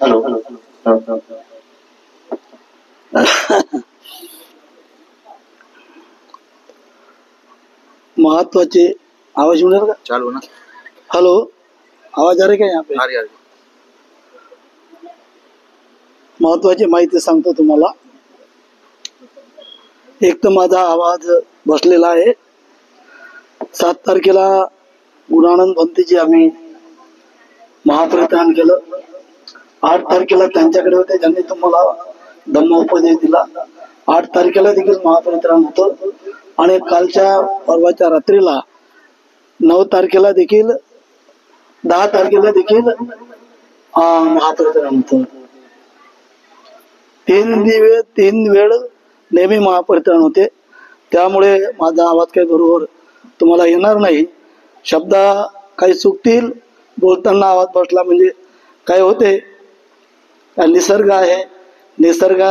Hello. महत्वाचे आवाज मिळेल का? चालू ना. हेलो, आवाज आ रहा है क्या यहाँ पे? आ रही. महत्वाची माहिती सांगतो तुम्हाला. एक तर माझा आवाज बसलेला आहे. 7 तारखेला गुणानंद भंतेजी आम्ही महापरित्राण केलं. 8 तारखेला त्यांच्याकडे होते, ज्यांनी तुम्हाला धम्मोपदेश दिला. 8 तारखेला देखील महापरित्राण होतं आणि कालच्या परवाच्या रात्रीला 9 तारखेला देखील 10 तारखेला देखील महापरित्राण होतं. 3 वेळ नेहमी महापरित्राण होते. त्यामुळे माझा आवाज काही बरोबर तुम्हाला येणार नाही. शब्द काही चुकतील, बोलताना आवाज बसला म्हणजे काय होते. निसर्ग आहे, निसर्ग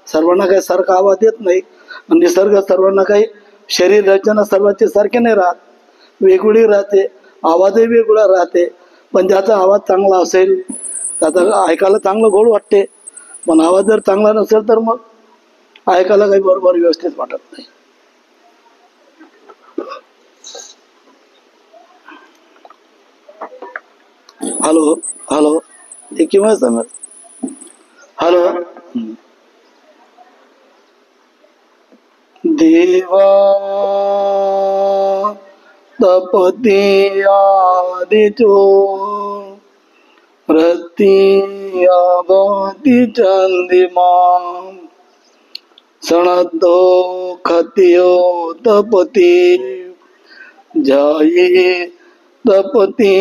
सर्वांना काही सारखा आवाज येत नाही. निसर्ग सर्वांना काही शरीर रचना सर्वांचे सारखे नाही राहत, वेगवेगळी राहते, आवाजही वेगवेगळा राहते. पण ज्याचा आवाज चांगला असेल त्याचा ऐकायला चांगलं गोड वाटते. पण आवाज जर चांगला नसेल तर मग ऐकायला काही बरोबर व्यवस्थित वाटत नाही. हॅलो हॅलो, हे किंवा समज हॅलो. देवा तपती आदिचो रती आबती चंदिमा सणदो खतियो तपती जाई तपती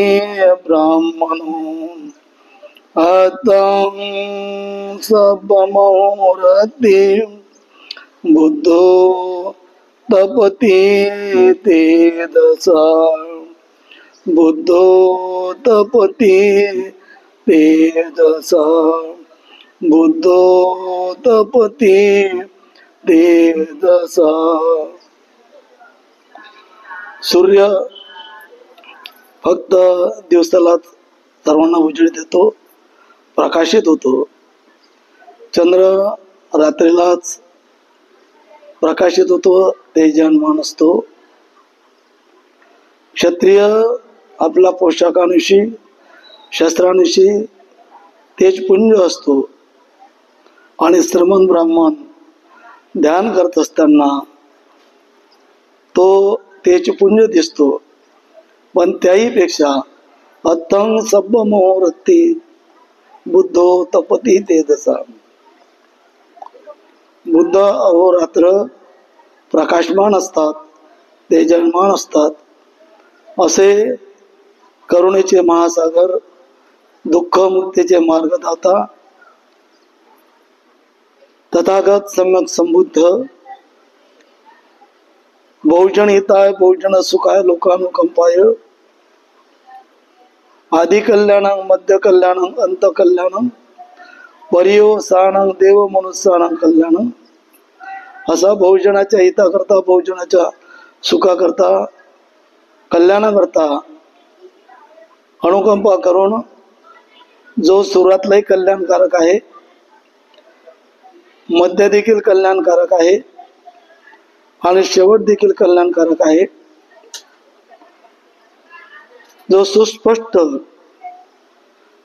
ब्राह्मणो अतं सबमोरति बुद्धो तपती तेजसा बुद्धो तपती तेजसा बुद्धो तपती तेजसा. सूर्य फक्त दिवसाला सर्वांना उजेड देतो, प्रकाशित होतो. चंद्र रात्रीलाच प्रकाशित होतो, तेजवान असतो. क्षत्रिय आपला पोशाखानुशी शस्त्रानुशी तेजपुंज असतो आणि श्रमण ब्राह्मण ध्यान करत असताना तो तेजपुंज दिसतो. पण त्याही पेक्षा अथंग सबमोरती बुद्धो तपती तेजसा. बुद्ध अहोरात्र प्रकाशमान असतात, तेजमान असतात. असे करुणेचे महासागर, दुःख मुक्तीचे मार्गदाता तथागत सम्यक संबुद्ध बहुजन हिताय बहुजन सुखाय लोकानुकंपाय आदि कल्याणं मध्य कल्याणं अंत कल्याणं पर्यवसानं देव मनुष्यानं कल्याणं. असा बहुजनाच्या हिताकरता, बहुजनाच्या सुखाकरता, कल्याणाकरता अनुकंपा करून जो सुरुवातलाही कल्याणकारक आहे, मध्य देखील कल्याणकारक आहे आणि शेवट देखील कल्याणकारक आहे. जो सुस्पष्ट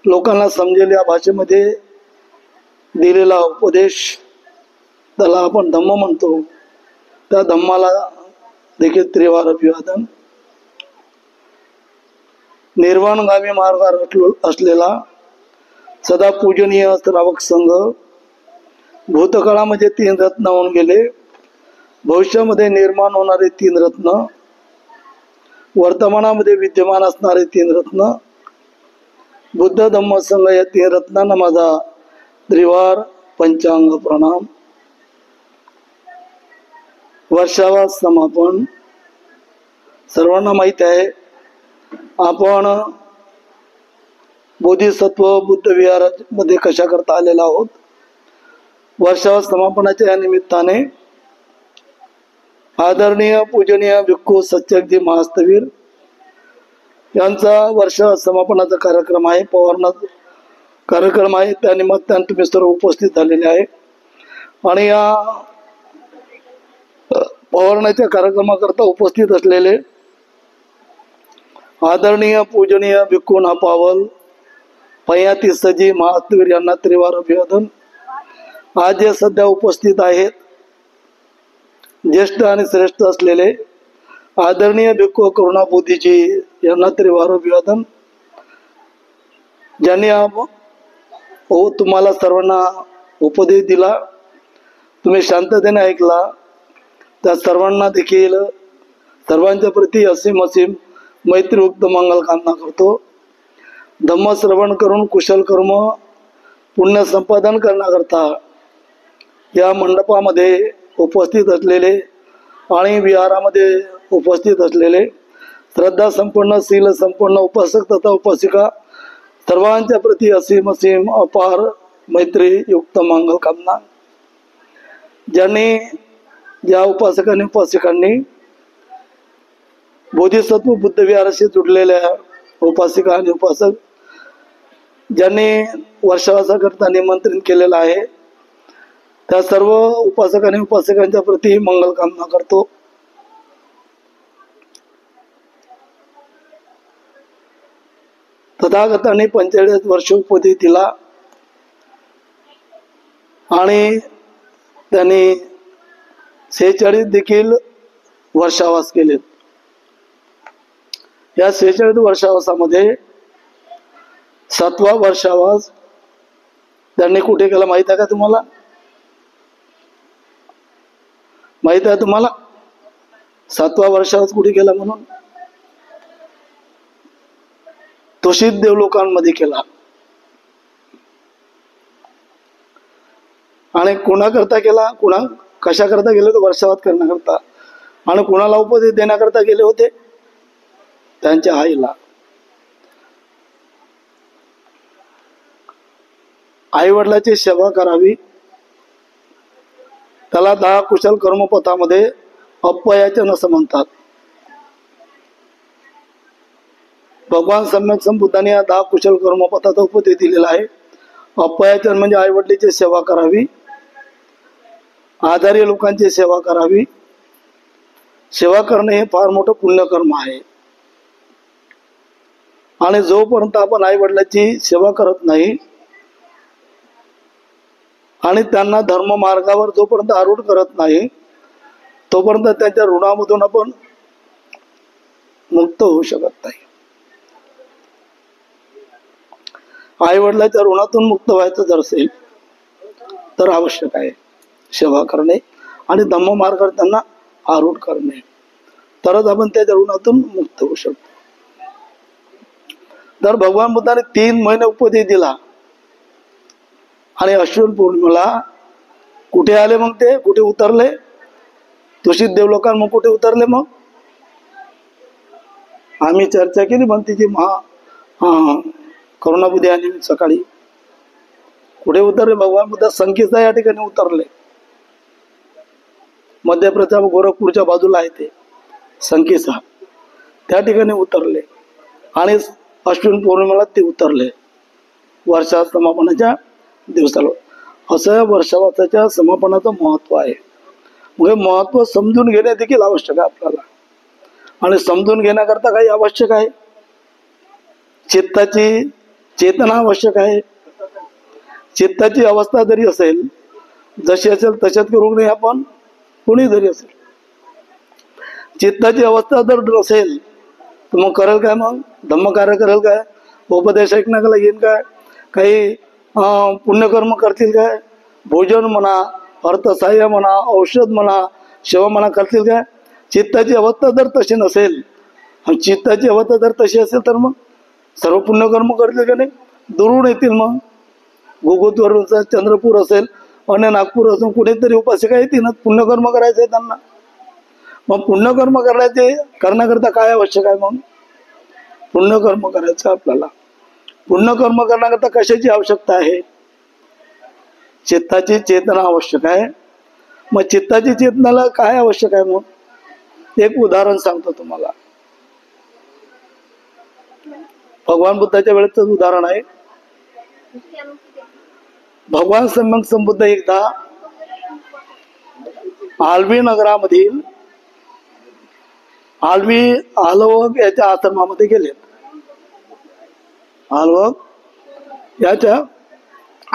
लोकांना समजेल या भाषेमध्ये दिलेला उपदेश, त्याला आपण धम्म म्हणतो. त्या धम्माला देखील त्रिवार अभिवादन. निर्वाणगामी मार्गावर असलेला सदा पूजनीय श्रावक संघ भूतकाळामध्ये 3 रत्न होऊन गेले. भविष्यामध्ये निर्माण होणारे 3 रत्न, वर्तमानामध्ये विद्यमान असणारे 3 रत्न, बुद्ध धम्म संघ, या 3 रत्नांना माझा त्रिवार पंचांग प्रणाम. वर्षावा समापन. सर्वांना माहित आहे आपण बोधिसत्व बुद्ध विहारामध्ये कशा करता आलेला आहोत. वर्षावा समापनाच्या या निमित्ताने आदरणीय पूजनीय भिक्खू सत्यग्दी महास्तवीर यांचा वर्ष समापनाचा कार्यक्रम आहे. पवारनाथ कार्यक्रम आहे, त्या निमित्ताने तुम्ही सर्व उपस्थित झालेले आहे. आणि या पवारण्याच्या कार्यक्रमाकरता उपस्थित असलेले आदरणीय पूजनीय भिक्खूंना पावल पयाती सजी महात्वीर यांना त्रिवार अभिवादन. आज जे सध्या उपस्थित आहेत ज्येष्ठ आणि श्रेष्ठ असलेले आदरणीय भिक्खू करुणा बुद्धीजी यांना त्रिवार अभिवादन. ज्यांनी तुम्हाला सर्वांना उपदेश दिला, तुम्ही शांततेने ऐकला, त्या सर्वांना देखील सर्वांच्या प्रती असीम असीम मैत्रीयुक्त मंगल कामना करतो. धम्म श्रवण करून कुशल कर्म पुण्य संपादन करण्याकरता या मंडपामध्ये उपस्थित असलेले आणि विहारामध्ये उपस्थित असलेले श्रद्धा संपन्न शील संपन्न उपासक तथा उपासिका सर्वांच्या प्रती असीम असीम अपार मैत्रीयुक्त मंगल कामना. ज्या उपासकांनी उपासिकांनी बोधिसत्व बुद्ध विहाराशी जुडलेल्या उपासिका आणि उपासक ज्यांनी वर्षावासाकरता निमंत्रण केलेलं आहे, त्या सर्व उपासक आणि उपासकांच्या प्रती मंगल कामना करतो. तथागतांनी 45 वर्ष उपदेश दिला आणि त्यांनी 46 देखील वर्षावास केले. या 46 वर्षावासामध्ये 7वा वर्षावास त्यांनी कुठे केला माहित आहे का तुम्हाला? माहित आहे तुम्हाला 7वा वर्षावास कुठे केला म्हणून? तुषित देवलोकांमध्ये केला. आणि कोणाकरता केला? कशा करता गेले होते? वर्षावास करण्याकरता. आणि कोणाला उपदेश देण्याकरता गेले होते? त्यांच्या आईला. आई वडिलांची सेवा करावी, त्याला 10 कुशल कर्मपथामध्ये अपयाचन असं म्हणतात. भगवान सम्यक संबुद्धांनी या 10 कुशल कर्मपथाचा उपदेश दिलेला आहे. अपयाचन म्हणजे आई वडिलांची सेवा करावी, आजारी लोकांची सेवा करावी. सेवा करणे हे फार मोठं पुण्यकर्म आहे. आणि जोपर्यंत आपण आई वडिलांची सेवा करत नाही आणि त्यांना धर्म मार्गावर जोपर्यंत आरूढ करत नाही तोपर्यंत त्यांच्या ऋणामधून आपण मुक्त होऊ शकत नाही. आई वडिलांच्या ऋणातून मुक्त व्हायचं जर असेल तर आवश्यक आहे सेवा करणे आणि धम्म मार्गावर त्यांना आरूढ करणे, तरच आपण त्याच्या ऋणातून मुक्त होऊ शकतो. तर भगवान बुद्धाने 3 महिने उपदेश दिला आणि अश्विन पौर्णिमेला कुठे आले मग? ते कुठे उतरले? तुषित देवलोकांत. मग कुठे उतरले? मग आम्ही चर्चा केली भंतीची करुणा बुद्धी आणि सकाळी कुठे उतरले? भगवान बुद्ध संकेसा या ठिकाणी उतरले. मध्य प्रदेश गोरखपूरच्या बाजूला आहे ते संकेसा, त्या ठिकाणी उतरले आणि अश्विन पौर्णिमेला ते उतरले वर्षा समापनाच्या दिवसाला. असं या वर्षावासाच्या समापनाचं महत्व आहे. मग हे महत्व समजून घेणे देखील आवश्यक आहे आपल्याला. आणि समजून घेण्याकरता काही आवश्यक आहे? चित्ताची चेतना आवश्यक आहे. चित्ताची अवस्था जरी असेल, जशी असेल तशाच करू नये आपण, कोणी जरी असेल. चित्ताची अवस्था जर नसेल तर मग करेल काय? मग धम्मकार्य करेल काय? उपदेश ऐकण्याला येईल काय? काही पुण्यकर्म करतील काय? भोजन म्हणा, अर्थसहाय्य म्हणा, औषध म्हणा, सेवा म्हणा करतील काय? चित्ताची अवस्था जर तशी नसेल, चित्ताची अवस्था जर तशी असेल तर मग सर्व पुण्यकर्म करतील का नाही? दुरून येतील. मग गोगोतवरून चंद्रपूर असेल आणि नागपूर असेल, कुठेतरी उपासिका येतील ना, पुण्यकर्म करायचे त्यांना. मग पुण्यकर्म करण्याकरता काय आवश्यक आहे? मग पुण्यकर्म करायचं आपल्याला. पुण्यकर्म करण्याकरता कशाची आवश्यकता आहे? चित्ताची चेतना आवश्यक आहे. मग चित्ताची चेतनाला काय आवश्यक आहे? मग एक उदाहरण सांगतो तुम्हाला. भगवान बुद्धाच्या वेळेचं उदाहरण आहे. भगवान सम्यक संबुद्ध एकदा आळवी नगरामधील आळवी आलवक याच्या आश्रमामध्ये गेले. आलवक याच्या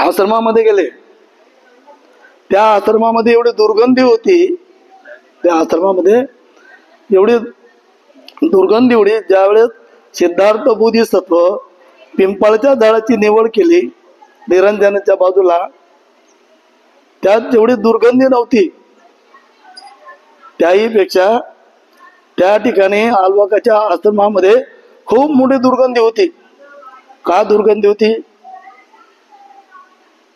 आश्रमामध्ये गेले. त्या आश्रमामध्ये एवढी दुर्गंधी होती, त्या आश्रमामध्ये एवढी दुर्गंधी एवढी. ज्यावेळेस सिद्धार्थ बोधिसत्व पिंपळाच्या झाडाची निवड केली निरंजनाच्या बाजूला, त्यात जेवढी दुर्गंधी नव्हती त्याही पेक्षा त्या ठिकाणी आलवाकाच्या आश्रमामध्ये खूप मोठी दुर्गंधी होती. का दुर्गंधी होती?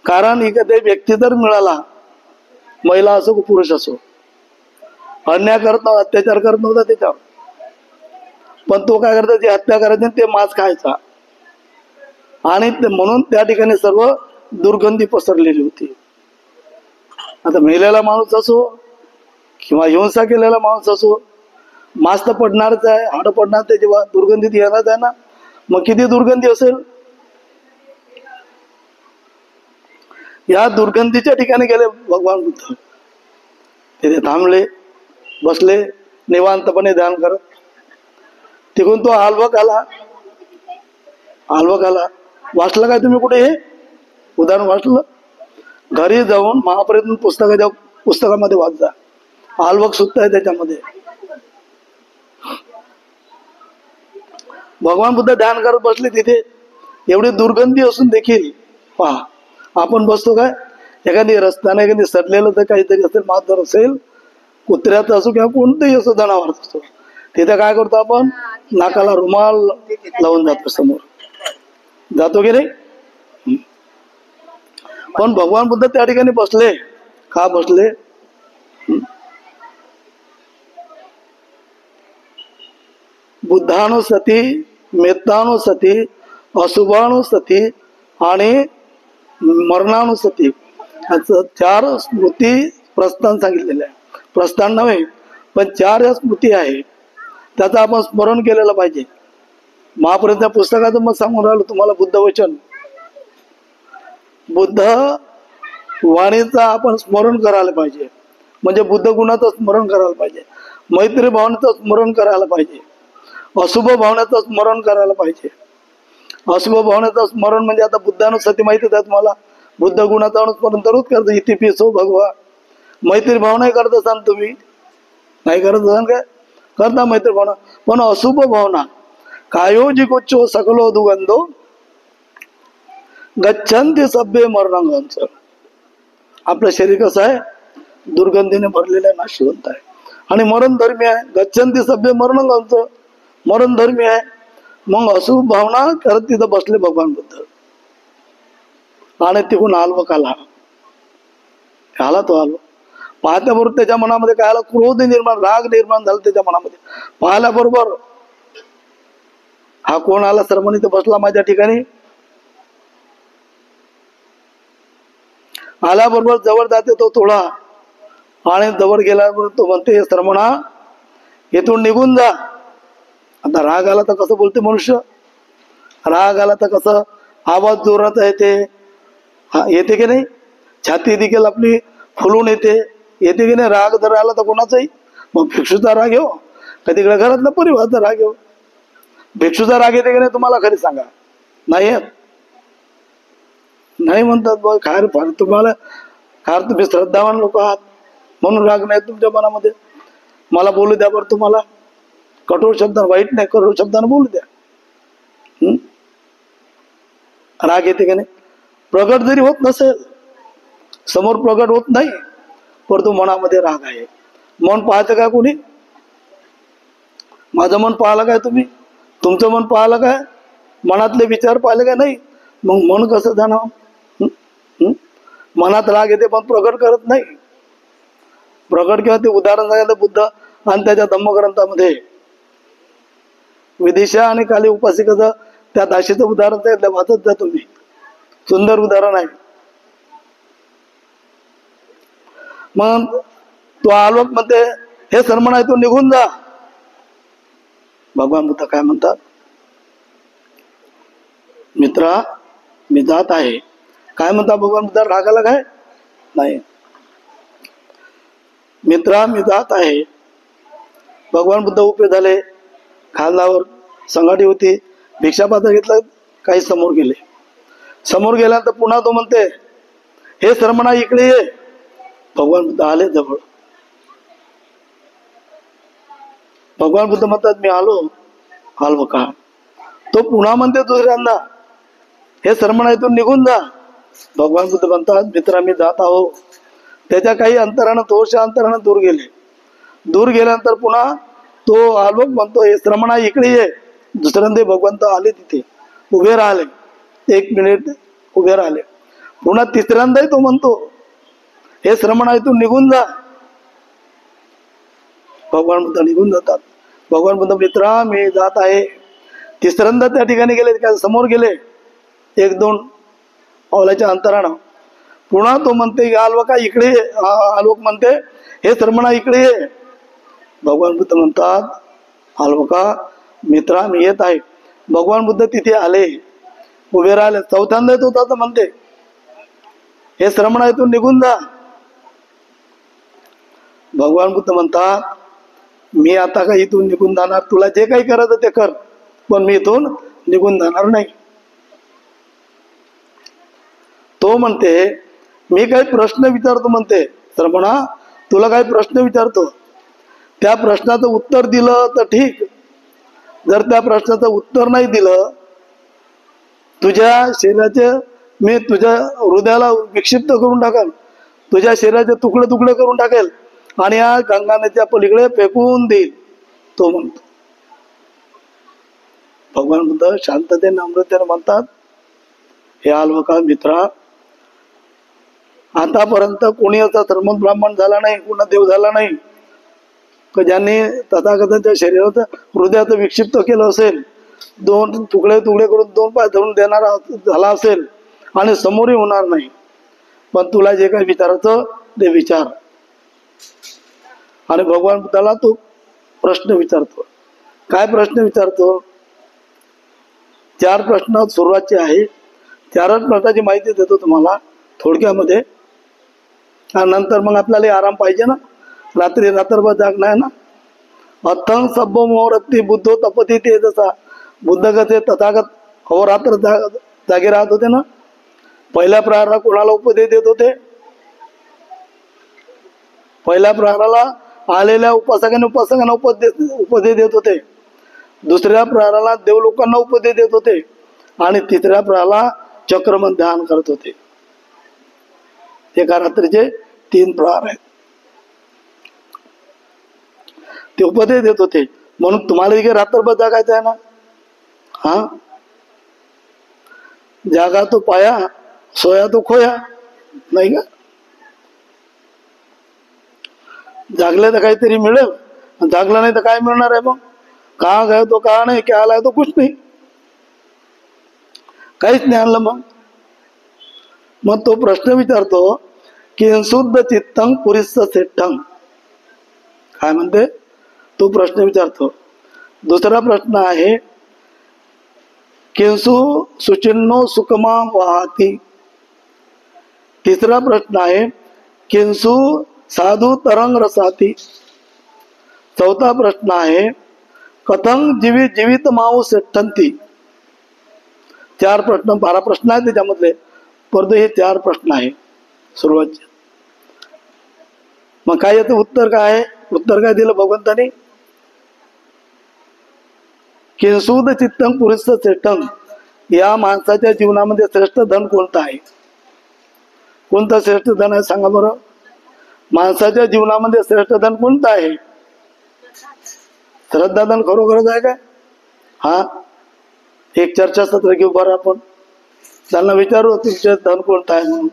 कारण एखादा व्यक्ती जर मिळाला, महिला असो की पुरुष असो, अन्याय करत नव्हता, अत्याचार करत नव्हता त्याच्यावर, पण तो काय करता, जे हत्या करायची ते मांस खायचा. आणि म्हणून त्या ठिकाणी सर्व दुर्गंधी पसरलेली होती. आता मेलेला माणूस असो किंवा हिंसा केलेला माणूस असो, मांस तर पडणारच आहे, हाड पडणार, त्याची दुर्गंधी येणारच आहे ना. मग किती दुर्गंधी असेल? या दुर्गंधीच्या ठिकाणी गेले भगवान बुद्ध. तिथे थांबले, बसले निवांतपणे ध्यान करत. तिकडून तो आलवक आला. आलवक आला. वाचलं काय तुम्ही कुठे हे उदाहरण? वाचलं? घरी जाऊन महाप्रयत्न पुस्तकामध्ये वाचा. आलवक सुद्धा आहे त्याच्यामध्ये. भगवान बुद्ध ध्यान करत बसले तिथे. एवढी दुर्गंधी असून देखील पहा, आपण बसतो काय, एखादी रस्त्याने एखादी सडलेलं तर काहीतरी असेल, मांजर असेल, कुत्र्याचं असो किंवा कोणतंही असो, जनावर असतो, तिथे काय करतो आपण? नाकाला रुमाल लावून जातो, समोर जातो की नाही? पण भगवान बुद्ध त्या ठिकाणी बसले. का बसले? बुद्धानुसती, मेत्तानुसती, अशुभानुसती आणि मरणानुसती असं 4 स्मृती प्रस्थान सांगितलेले आहे. प्रस्थान नव्हे, पण 4 या स्मृती आहे. त्याचं आपण स्मरण केलेलं पाहिजे. महाप्रज्ञा पुस्तकाचं मग सांगून राहिलो तुम्हाला. बुद्ध वचन, बुद्ध वाणीचं आपण स्मरण करायला पाहिजे. म्हणजे बुद्ध गुणाचं स्मरण करायला पाहिजे, मैत्री भावनेचं स्मरण करायला पाहिजे, अशुभ भावनेचं स्मरण करायला पाहिजे. अशुभ भावनेचं स्मरण म्हणजे आता बुद्धानुसती माहितीच आहे तुम्हाला. बुद्ध गुणाचं अनुस्मरण दररोज करतो. इति पिसो भगवा. मैत्री भावना करत असाल तुम्ही? नाही करत असाल काय? करता मैत्री भावना. पण अशुभ भावना, कायोजिगोच्चो सकलो दुगंधो गच्छन्ति सभ्य मरणंगांच. आपलं शरीर कसं आहे? दुर्गंधीने भरलेलं आहे, नाशवंत आहे आणि मरण धर्मी आहे. गच्छन्ति सभ्य मरणंगांच, मरण धर्मी आहे. मग अशुभ भावना करत तिथं बसले भगवान बुद्ध. आणि तिकडून आलवक आला. तो आलवक पाहल्याबरोबर त्याच्या मनामध्ये काय आला? क्रोध निर्माण, राग निर्माण झाला त्याच्या मनामध्ये. पाहिल्याबरोबर हा कोण आला? सर्वणी इथे बसला माझ्या ठिकाणी. आल्याबरोबर जवळ जाते तो थोडा, आणि जवळ गेल्याबरोबर तो म्हणते, श्रमणा इथून निघून जा. आता राग आला तर कसं बोलते मनुष्य? राग आला तर कसं आवाज जोरात येते, येते की नाही? छाती देखील आपली फुलून येते, येते की नाही? राग जर आला तर कोणाचाही, मग भिक्षूचा राग येऊ का तिकडे घरातला परिवाराचा राग येऊ? भिक्षूचा राग येते की नाही तुम्हाला? खरी सांगा. नाही येत? नाही म्हणतात बघ. खार फार तुम्हाला, खार तुम्ही श्रद्धावान लोक आहात म्हणून राग नाही तुमच्या मनामध्ये. मला बोलू द्या बरं. तुम्हाला कठोर शब्दानं, वाईट नाही, कठोर शब्दानं बोलू द्या. राग येते की नाही? प्रगट जरी होत नसेल, समोर प्रगट होत नाही, परंतु मनामध्ये राग आहे. मन पाहतं का कोणी? माझं मन पाहिलं काय तुम्ही? तुमचं मन पाहिलं काय? मनातले विचार पाहिले काय? नाही. मग मन कसं जाणं? मनात राग येते पण प्रगट करत नाही. प्रगट किंवा ते उदाहरण सांगितलं बुद्ध आणि त्याच्या धम्मग्रंथामध्ये विदिशा आणि काली उपासिकाचं, त्या दाशीचं उदाहरण सांगितलं. वाचत जा तुम्ही, सुंदर उदाहरण आहे. मग तो आलोक म्हणते, हे सर्मन आहे, तू निघून जा. भगवान बुद्ध काय म्हणतात? मित्रा, मी जात आहे. काय म्हणता भगवान बुद्ध रागाला काय नाही. मित्रा मी जात आहे. भगवान बुद्ध उभे झाले, खांद्यावर संघाटी होती, भिक्षापात्र घेतलं, काही समोर गेले. समोर गेल्यानंतर पुन्हा तो म्हणते, हे श्रमणा इकडे ये. भगवान बुद्ध आले जवळ. भगवान बुद्ध म्हणतात, मी आलो का. तो पुन्हा म्हणते दुसऱ्यांदा, हे श्रमणा इथून निघून जा. भगवान बुद्ध म्हणतात, मित्रा मी जात आहो. त्याच्या काही अंतरानं, थोडशा अंतरानं दूर गेले. दूर गेल्यानंतर पुन्हा तो आलोक म्हणतो, हे श्रमणा इकडे ये. दुसऱ्यांदा भगवंत आले, तिथे उभे राहिले. 1 मिनिट उभे राहिले. पुन्हा तिसऱ्यांदाही तो म्हणतो, हे श्रमणा इथून निघून जा. भगवान बुद्ध निघून जातात. भगवान बुद्ध, मित्रा मी जात आहे. तिसऱ्यांदा त्या ठिकाणी गेले, समोर गेले 1-2 पावलाच्या अंतरानं. पुन्हा तो म्हणते, आलोका इकडे. आलोक म्हणते, हे श्रमणा इकडे ये. भगवान बुद्ध म्हणतात, आलोका मित्रा मी येत आहे. भगवान बुद्ध तिथे आले, उभे राहिले. चौथ्यांदा तो तसं म्हणते, हे श्रमणा इथून निघून जा. भगवान बुद्ध म्हणतात, मी आता काही इथून निघून जाणार, तुला जे काही करायचं ते कर, पण मी इथून निघून जाणार नाही. तो म्हणते, मी काही प्रश्न विचारतो. म्हणते, श्रमणा तुला काही प्रश्न विचारतो, त्या प्रश्नाचं उत्तर दिलं तर ठीक. जर त्या प्रश्नाचं उत्तर नाही दिलं, तुझ्या शरीराचे मी तुझ्या हृदयाला विक्षिप्त करून टाकेल, तुझ्या शरीराचे तुकडे तुकडे करून टाकेल आणि या गंगा नदीच्या पलीकडे फेकून देईल. तो म्हणतो. भगवान बुद्ध शांततेने नम्रतेने म्हणतात, हे आलोका मित्रा, आतापर्यंत कोणी असा धर्म ब्राह्मण झाला नाही, कोणा देव झाला नाही की ज्यांनी तथागताच्या शरीराचं हृदयाचं विक्षिप्त केलं असेल, 2 तुकडे तुकडे करून 2 पाय धरून देणारा झाला असेल आणि समोरही होणार नाही. पण तुला जे काही विचारायचं ते विचार. आणि भगवान बुद्धाला तो प्रश्न विचारतो. काय प्रश्न विचारतो? 4 प्रश्न सुरुवातचे आहे. 4च प्रश्नाची माहिती देतो तुम्हाला थोडक्यामध्ये. आणि नंतर मग आपल्याला आराम पाहिजे ना, रात्री रात्रभर जागणं आहे ना. अथंग सभ्य मोहरत्ती बुद्धो तपती ते. जसा बुद्ध कसे तथागत अहोरात्र जागे राहत होते ना. पहिल्या प्रहाराला कोणाला उपदेश देत होते? पहिल्या प्रहाराला आलेल्या उपासकांना उपदेश देत होते. दुसऱ्या प्रहाराला देवलोकांना उपदेश देत होते. आणि तिसऱ्या प्रहाराला चक्रमन ध्यान करत होते. एका रात्रीचे 3 प्रहार आहेत. ते उपदेश देत होते. म्हणून तुम्हाला इथे रात्रभर जागायचं आहे ना. हा, जागा तो पाया, सोया तो खोया, नाही का. जागले तर काहीतरी मिळेल, जागला नाही तर काय मिळणार आहे. मग कहा गए तो कहा नाही, क्या आलाय तो कुछ नाही, काहीच नाही आणलं. मग तो प्रश्न विचारतो की शुद्ध चित्तंग पुरिस सेठ्ठंग. काय म्हणते तो प्रश्न विचारतो. दुसरा प्रश्न आहे किंसु सुचिन्नो सुकमा वाहती. तिसरा प्रश्न आहे किंसु साधू तरंग रसाती. चौथा प्रश्न आहे कथंग जीवित माऊ सेठ्ठंती. 4 प्रश्न, 12 प्रश्न आहेत त्याच्यामधले, परंतु हे 4 प्रश्न आहे सुरुवातचे. मग काय याचं उत्तर काय आहे? उत्तर काय दिलं भगवंताने? किंसुद चित्तंग पुरुष सेठंग. या माणसाच्या जीवनामध्ये श्रेष्ठ धन कोणतं आहे? कोणतं श्रेष्ठ धन आहे सांगा बरं. माणसाच्या जीवनामध्ये श्रेष्ठ धन कोणतं आहे? श्रद्धा धन खरोखरच आहे काय? हा, एक चर्चासत्र घेऊ बरं आपण. त्यांना विचारू तुमचे धन कोणतं आहे म्हणून.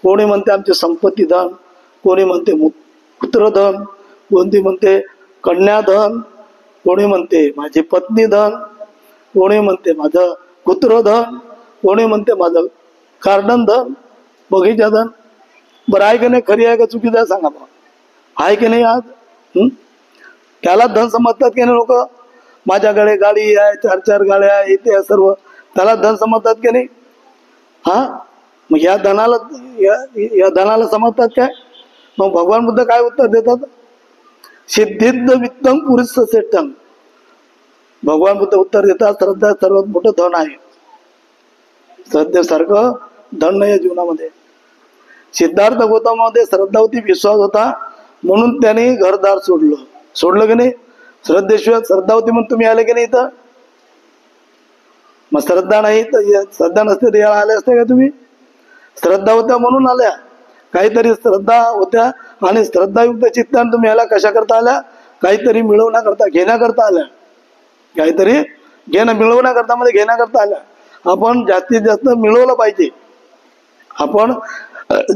कोणी म्हणते आमचे संपत्ती धन, कोणी म्हणते पुत्रधन, कोणती म्हणते कन्याधन, कोणी म्हणते माझी पत्नी धन, कोणी म्हणते माझं पुत्रधन, कोणी म्हणते माझं कार्डन धन, बगीचा धन. बरं आहे की नाही? खरी आहे का चुकीचं आहे सांगा बा. आहे की नाही? आज त्याला धन समजतात की नाही लोक? माझ्याकडे गाडी आहे, 4 गाड्या आहे, इथे सर्व त्याला धन समजतात की नाही? हा, मग या धनाला या धनाला समजतात काय? मग भगवान बुद्ध काय उत्तर देतात? सिद्धिद्ध वित्तम पुरुष श्रेष्ठम. भगवान बुद्ध उत्तर देतात, श्रद्धा सर्वात मोठं धन आहे. श्रद्धेसारखं धन नाही जीवनामध्ये. सिद्धार्थ गौतमामध्ये श्रद्धा होती, विश्वास होता, म्हणून त्याने घरदार सोडलं की नाही? श्रद्धेशिवाय श्रद्धा होती म्हणून तुम्ही आले की नाही इथं? मग श्रद्धा नाही तर श्रद्धा नसते तर याला आले असते का तुम्ही? श्रद्धा होत्या म्हणून आल्या. काहीतरी श्रद्धा होत्या आणि श्रद्धायुक्त चित्ताने तुम्ही याला कशा करता आल्या? काहीतरी मिळवण्याकरता, घेण्याकरता आल्या. काहीतरी मिळवण्याकरता मध्ये घेण्याकरता आल्या. आपण जास्तीत जास्त मिळवलं पाहिजे. आपण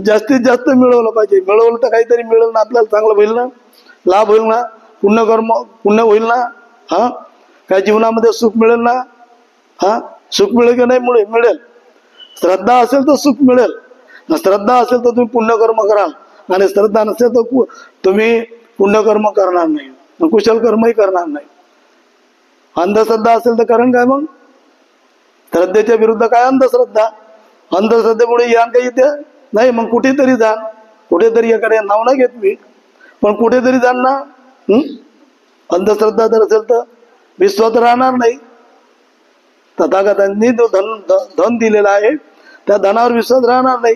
जास्तीत जास्त मिळवलं पाहिजे. मिळवलं तर काहीतरी मिळेल ना, आपल्याला चांगलं होईल ना, लाभ होईल ना, पुण्य होईल ना. हा, काय जीवनामध्ये सुख मिळेल ना. हा, सुख मिळेल की नाही? मिळेल. श्रद्धा असेल तर सुख मिळेल. श्रद्धा असेल तर तुम्ही पुण्यकर्म कराल, आणि श्रद्धा नसेल तर तुम्ही पुण्यकर्म करणार नाही, कुशल कर्मही करणार नाही. अंधश्रद्धा असेल तर कारण काय? मग श्रद्धेच्या विरुद्ध काय? अंधश्रद्धा. अंधश्रद्धेमुळे यान काही येते नाही. मग कुठेतरी जाण, कुठेतरी एकडे नाव नाही घेत मी, पण कुठेतरी जाण ना. अंधश्रद्धा जर असेल तर विश्वास राहणार नाही. तथागतांनी जो धन दिलेला आहे त्या धनावर विश्वास राहणार नाही.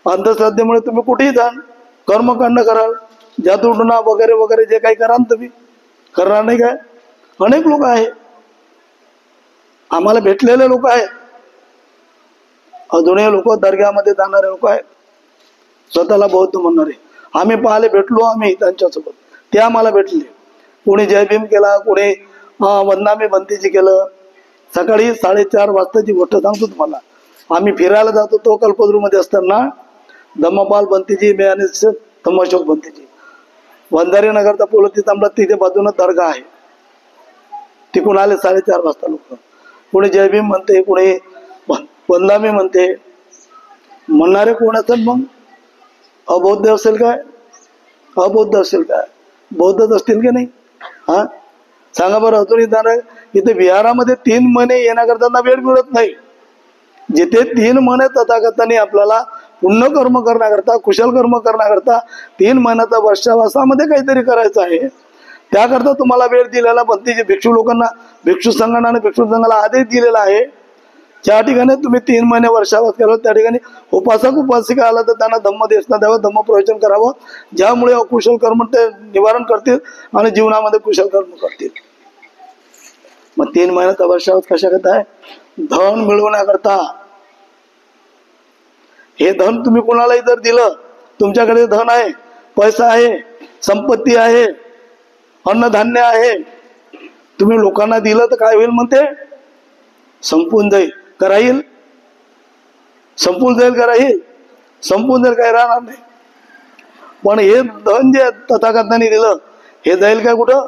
अंधश्रद्धेमुळे तुम्ही कुठेही जाण, कर्मकांड कराल, जादूटोणा वगैरे वगैरे जे काही कराल तुम्ही करणार नाही काय? अनेक लोक आहे, आम्हाला भेटलेले लोक आहेत, अजूनही लोक दर्ग्यामध्ये जाणारे लोक आहेत, स्वतःला बौद्ध म्हणणारे. आम्ही पाहायला भेटलो, आम्ही त्यांच्यासोबत, ते आम्हाला भेटले. कोणी जय भीम केला, कोणी वंदामी बंतीजी केलं. सकाळी 4:30 वाजताची गोष्ट सांगतो तुम्हाला. आम्ही फिरायला जातो तो कल्पद्रूमध्ये असताना धम्मपाल बंतीजी, मी आणि धम्मशोक बंतीजी, वंधारी नगरचा पोलती तांबडा, तिथे बाजूनं दर्गा आहे. तिकडून आले 4:30 वाजता लोक. कोणी जय भीम म्हणते, कोणी वंदामी म्हणते. म्हणणारे कोण असतात मग? अबौद्ध असेल काय? अबौद्ध असेल काय? बौद्धच असतील की नाही? हा, सांगा बरं. अजूनही जाणार इथे विहारामध्ये 3 महिने येण्याकरता वेळ मिळत नाही. जिथे 3 महिने तथागतांनी आपल्याला पुण्य कर्म करण्याकरता, कुशल कर्म करण्याकरता 3 महिन्याचा वर्षावासामध्ये काहीतरी करायचं आहे, त्याकरता तुम्हाला वेळ दिलेला बंतीचे भिक्षू लोकांना, भिक्षू संघाने आणि भिक्षू संघाला आदेश दिलेला आहे. ज्या ठिकाणी तुम्ही 3 महिने वर्षावास कराल त्या ठिकाणी उपासक उपासिका आला तर त्यांना धम्मदेशना द्यावं, धम्म प्रवचन करावं, ज्यामुळे अकुशल कर्म ते निवारण करतील आणि जीवनामध्ये कुशल कर्म करतील. मग 3 महिन्याचा वर्षावास कशा करता आहे? धन मिळवण्याकरता. हे धन तुम्ही कोणालाही जर दिलं, तुमच्याकडे धन आहे, पैसा आहे, संपत्ती आहे, अन्नधान्य आहे, तुम्ही लोकांना दिलं तर काय होईल म्हणते? संपून जाईल. का राहील? संपून जाईल का राहील? संपून जाईल, काय राहणार नाही. पण हे धन जे तथागतांनी दिलं हे जाईल काय कुठं?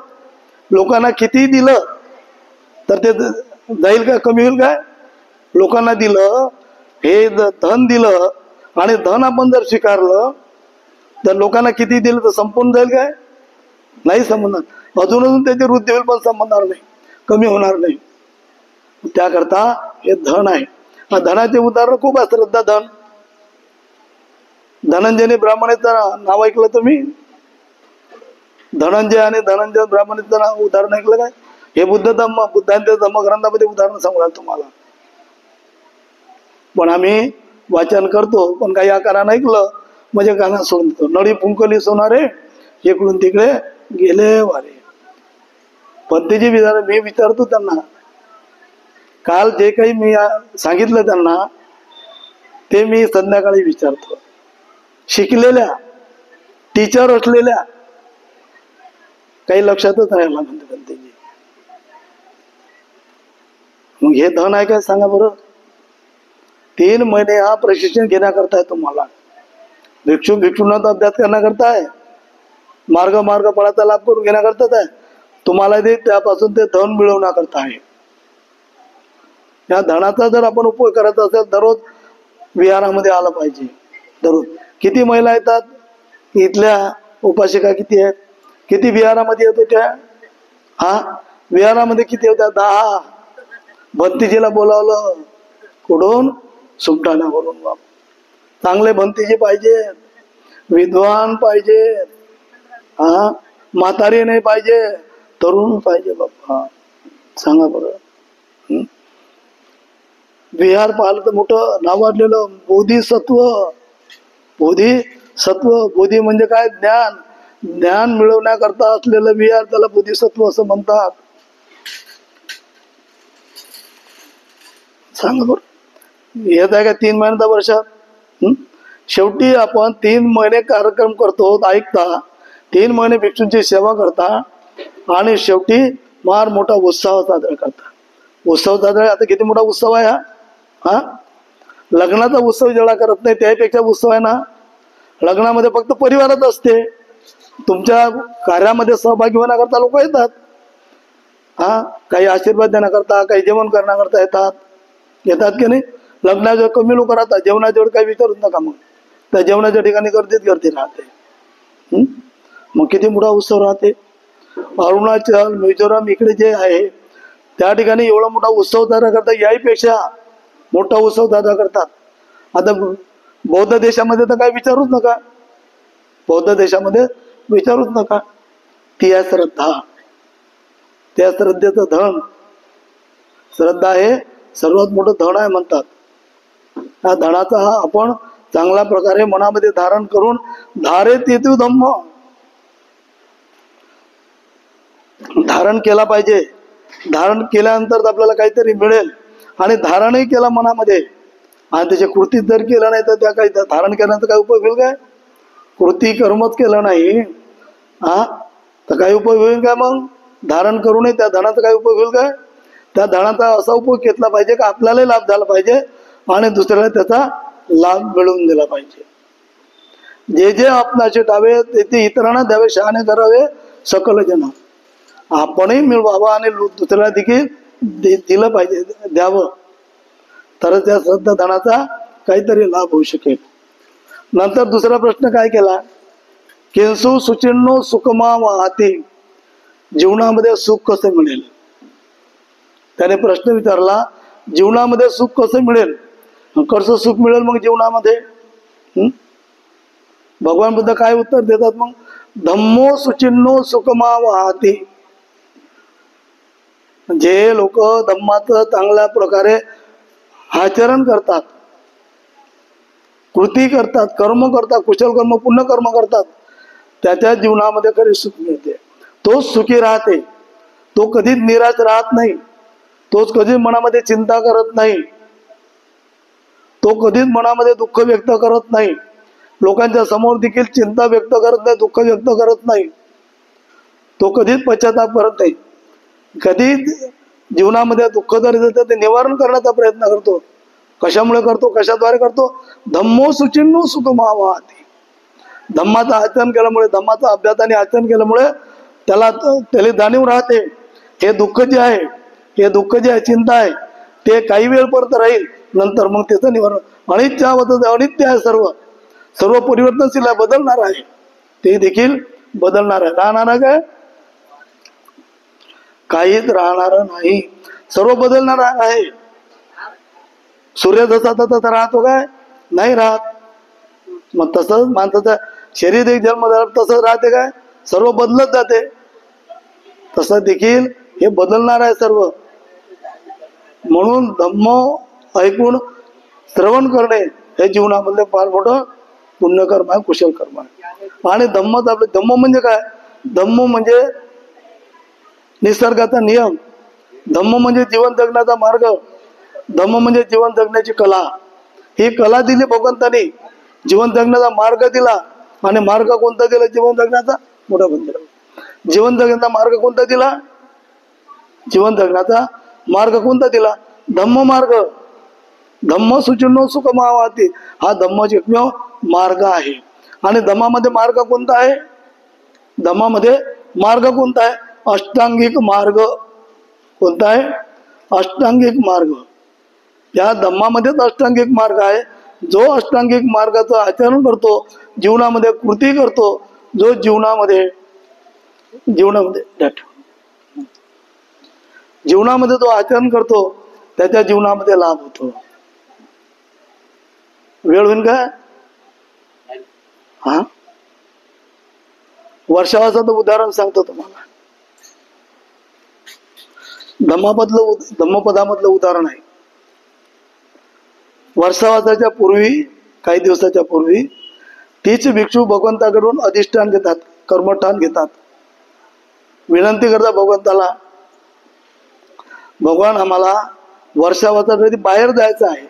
लोकांना किती दिलं तर ते जाईल का? कमी होईल काय? लोकांना दिलं, हे धन दिलं आणि धन आपण जर स्वीकारलं तर लोकांना किती दिलं तर संपून जाईल काय? नाही संपणार. अजून त्याची वृद्धी होईल पण संपणार नाही, कमी होणार नाही. त्याकरता हे धन आहे. धनाचे उदाहरण खूप आहे. श्रद्धा धन. धनंजय ब्राह्मणाचं नाव ऐकलं तुम्ही? धनंजय आणि धनंजय ब्राह्मणाचं उदाहरण ऐकलं काय? हे बुद्धांच्या धम्मग्रंथामध्ये उदाहरण सांगू तुम्हाला. पण आम्ही वाचन करतो, पण काही आकारानं ऐकलं म्हणजे गाणं सोडून देतो. नळी फुंकली सोनारे, इकडून तिकडे गेले वारे. पंथीजी मी विचारतो त्यांना, काल जे काही मी सांगितलं त्यांना ते मी संध्याकाळी विचारतो. शिकलेल्या, टीचर असलेल्या काही लक्षातच राहिला म्हणते पंथीजी. मग हे धन आहे काय सांगा बरं? 3 महिने हा प्रशिक्षण घेण्याकरता आहे तुम्हाला. भिक्षुनाचा अभ्यास करण्याकरता आहे, मार्ग फळाचा लाभ करून घेण्याकरताच आहे तुम्हाला. ते त्यापासून ते धन मिळवण्याकरता आहे. या धनाचा जर आपण उपयोग करायचा असेल, दररोज विहारामध्ये आलं पाहिजे. दररोज किती महिला येतात इथल्या उपासिका? किती आहेत? किती विहारामध्ये येतो त्या? हा, विहारामध्ये किती होत्या? 10. भंतीजीला बोलावलं कुठून? सुमठाण्यावरून बाबा. चांगले भंतीजी पाहिजे, विद्वान पाहिजे, हा म्हातारी नाही पाहिजे, तरुण पाहिजे बाबा. सांगा बरं. विहार पाहिलं तर मोठं नावाजलेलं बोधिसत्व. बोधिसत्व, बोधी म्हणजे काय? ज्ञान. ज्ञान मिळवण्याकरता असलेलं विहार, त्याला बोधिसत्व असं म्हणतात. सांगा बरं. येत आहे का 3 महिन्याचा वर्षात? शेवटी आपण 3 महिने कार्यक्रम करतो, ऐकता, 3 महिने भिक्षूंची सेवा करता, आणि शेवटी फार मोठा उत्सव साजरा करता. उत्सव साजरा, आता किती मोठा उत्सव आहे हा. लग्नाचा उत्सव जेवढा करत नाही त्यापेक्षा उत्सव आहे ना. लग्नामध्ये फक्त परिवारात असते, तुमच्या कार्यामध्ये सहभागी होण्याकरता लोक येतात. हा, काही आशीर्वाद देण्याकरता, काही जेवण करण्याकरता येतात की नाही. लग्नाजवळ कमी लोक राहतात, जेवणाजवळ काही विचारूच नका. मग त्या जेवणाच्या ठिकाणी गर्दी राहते. मग किती मोठा उत्सव राहते. अरुणाचल, मिझोराम इकडे जे आहे त्या ठिकाणी एवढा मोठा उत्सव साजरा करतात, याहीपेक्षा मोठा उत्सव साजरा करतात. आता बौद्ध देशामध्ये तर काय विचारूच नका. बौद्ध देशामध्ये विचारूच नका. ती आहे श्रद्धा. त्या श्रद्धेचं धन. श्रद्धा हे सर्वात मोठं धन आहे म्हणतात. या धनाचा आपण चांगल्या प्रकारे मनामध्ये धारण करून, धारेत येतो धम्म, धारण केला पाहिजे. धारण केल्यानंतर आपल्याला काहीतरी मिळेल, आणि धारणही केला मनामध्ये, आणि त्याच्या कृतीत जर केलं नाही तर त्या काही धारण केल्यानंतर काय उपयोग होईल काय? कृती कर्मच केलं नाही हा तर काय उपयोग होईल काय? मग धारण करूनही त्या धनाचा काय उपयोग होईल काय? त्या धनाचा असा उपयोग घेतला पाहिजे का आपल्यालाही लाभ झाला पाहिजे आणि दुसऱ्याला त्याचा लाभ मिळवून दिला पाहिजे. जे जे आपणाचे टावे ते इतरांना द्यावे, शहाणे करावे सकल जन. आपणही मिळवावं आणि दुसऱ्याला देखील दिलं पाहिजे, द्यावं, तर त्या श्रद्धा धनाचा काहीतरी लाभ होऊ शकेल. नंतर दुसरा प्रश्न काय केला? किंसु सुचिन्नो सुखमा वाहते. जीवनामध्ये सुख कसं मिळेल? त्याने प्रश्न विचारला, जीवनामध्ये सुख कसं मिळेल? कसं सुख मिळेल मग जीवनामध्ये? भगवान बुद्ध काय उत्तर देतात मग? धम्मो सुचिन्नो सुखमा वाहते. जे लोक धम्माचं चांगल्या प्रकारे आचरण करतात, कृती करतात, कर्म करतात, कुशल कर्म, पुण्य कर्म करतात, त्याच्या जीवनामध्ये खरी सुख मिळते. तोच सुखी राहते. तो कधीच निराश राहत नाही. तोच कधीच मनामध्ये चिंता करत नाही. तो कधीच मनामध्ये दुःख व्यक्त करत नाही. लोकांच्या समोर देखील चिंता व्यक्त करत नाही, दुःख व्यक्त करत नाही. तो कधीच पश्चाताप करत नाही. कधीच जीवनामध्ये दुःख जर येतं ते निवारण करण्याचा प्रयत्न करतो. कशामुळे करतो? कशाद्वारे करतो? धम्मो सुचिन्नो सुखमा वाहते. धम्माचं आचरण केल्यामुळे, धम्माचा अभ्यास आणि आचरण केल्यामुळे त्याला जाणीव राहते, हे दुःख जे आहे, हे दुःख जे आहे, चिंता आहे, ते काही वेळपर्यंत राहील, नंतर मग त्याचं निवारण. अनित्य अनित्य आहे, सर्व परिवर्तनशील आहे, बदलणार आहे. ते देखील बदलणार आहे. राहणार आहे काय? काहीच राहणार नाही. सर्व बदलणार आहे. सूर्य जसा तसा राहतो काय? नाही राहत. मग तसंच माणसाचं शरीर एक जन्म झाला तसंच राहते काय? सर्व बदलत जाते. तसं देखील हे बदलणार आहे सर्व. म्हणून धम्म ऐकून श्रवण करणे हे जीवनामधले फार मोठं पुण्यकर्म आहे, कुशल कर्म आहे. आणि धम्मच आपले, धम्म म्हणजे काय? धम्म म्हणजे निसर्गाचा नियम. धम्म म्हणजे जीवन जगण्याचा मार्ग. धम्म म्हणजे जीवन जगण्याची कला. ही कला दिली भगवंतानी, जीवन जगण्याचा मार्ग दिला. आणि मार्ग कोणता दिला जीवन जगण्याचा? मोठा बंधन. जीवन जगण्याचा मार्ग कोणता दिला? जीवन जगण्याचा मार्ग कोणता दिला? धम्म मार्ग. धम्म सुचिन्नो सुखमा वाहते. हा धम्मच एकमेव मार्ग आहे. आणि धम्मामध्ये मार्ग कोणता आहे? धम्मामध्ये मार्ग कोणता आहे? अष्टांगिक मार्ग. कोणता आहे? अष्टांगिक मार्ग. या धम्मामध्येच अष्टांगिक मार्ग आहे. जो अष्टांगिक मार्गाचं आचरण करतो, जीवनामध्ये कृती करतो, जो जीवनामध्ये जो आचरण करतो, त्याच्या जीवनामध्ये लाभ होतो. वेळ होईल का? हा, वर्षावासाचं उदाहरण सांगतो तुम्हाला. धम्मपदामधलं उदाहरण आहे. वर्षावासाच्या पूर्वी, काही दिवसाच्या पूर्वी, तीच भिक्षू भगवंताकडून अधिष्ठान घेतात, कर्मठान घेतात. विनंती करतात भगवंताला, भगवान आम्हाला वर्षावासासाठी बाहेर जायचं आहे.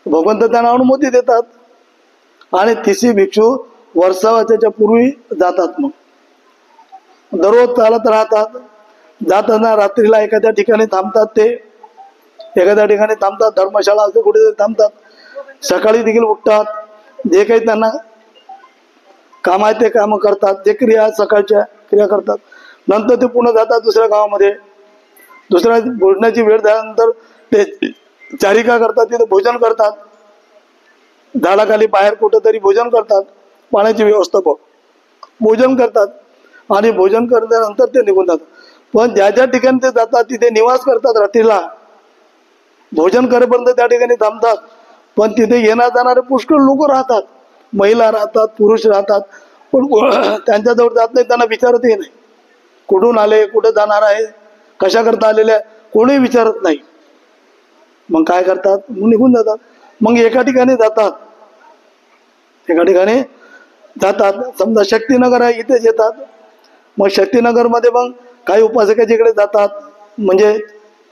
भगवंत त्यांना अनुमती देतात आणि तिसरी भिक्षू वर्षावासाच्या पूर्वी जातात. मग दररोज चालत राहतात. जाताना रात्रीला एखाद्या ठिकाणी थांबतात. ते एखाद्या ठिकाणी थांबतात, धर्मशाळा असं कुठे थांबतात. सकाळी देखील उठतात, जे काही त्यांना काम आहे ते काम करतात, जे क्रिया सकाळच्या क्रिया करतात. नंतर ते पुन्हा जातात दुसऱ्या गावामध्ये. दुसऱ्या भोजनाची वेळ झाल्यानंतर ते चारिका करतात, तिथे भोजन करतात. झाडाखाली बाहेर कुठं तरी भोजन करतात, पाण्याची व्यवस्था भोजन करतात आणि भोजन केल्यानंतर ते निघून जातात. पण ज्या ज्या ठिकाणी ते जातात तिथे निवास करतात. रात्रीला भोजन करेपर्यंत त्या ठिकाणी थांबतात. पण तिथे येणार जाणारे पुष्कळ लोक राहतात, महिला राहतात, पुरुष राहतात. पण त्यांच्याजवळ जात नाही, त्यांना विचारतही नाही कुठून आले, कुठे जाणार आहे, कशा करता आलेले आहे, कोणी विचारत नाही. मग काय करतात? मग निघून जातात. मग एका ठिकाणी जातात, समजा शक्तिनगर आहे, इथेच येतात. मग शक्तिनगरमध्ये मग काही उपासकाच्या इकडे जातात, म्हणजे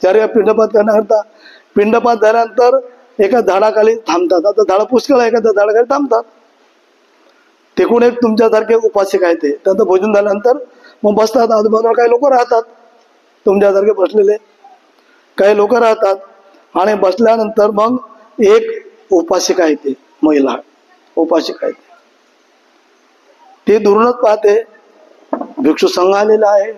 चार पिंडपात करण्याकरता. पिंडपात झाल्यानंतर एका झाडाखाली थांबतात. आता झाडं पुष्कळ आहे, एका झाडाखाली थांबतात. तिकडून एक तुमच्यासारखे उपासक आहे, ते त्यांचं भोजन झाल्यानंतर मग बसतात. आजूबाजूला काही लोक राहतात, तुमच्यासारखे बसलेले काही लोक राहतात. आणि बसल्यानंतर मग एक उपासिका आहे, ते महिला उपासिका आहे, ते दुरूनच पाहते भिक्षू संघ आलेला आहे.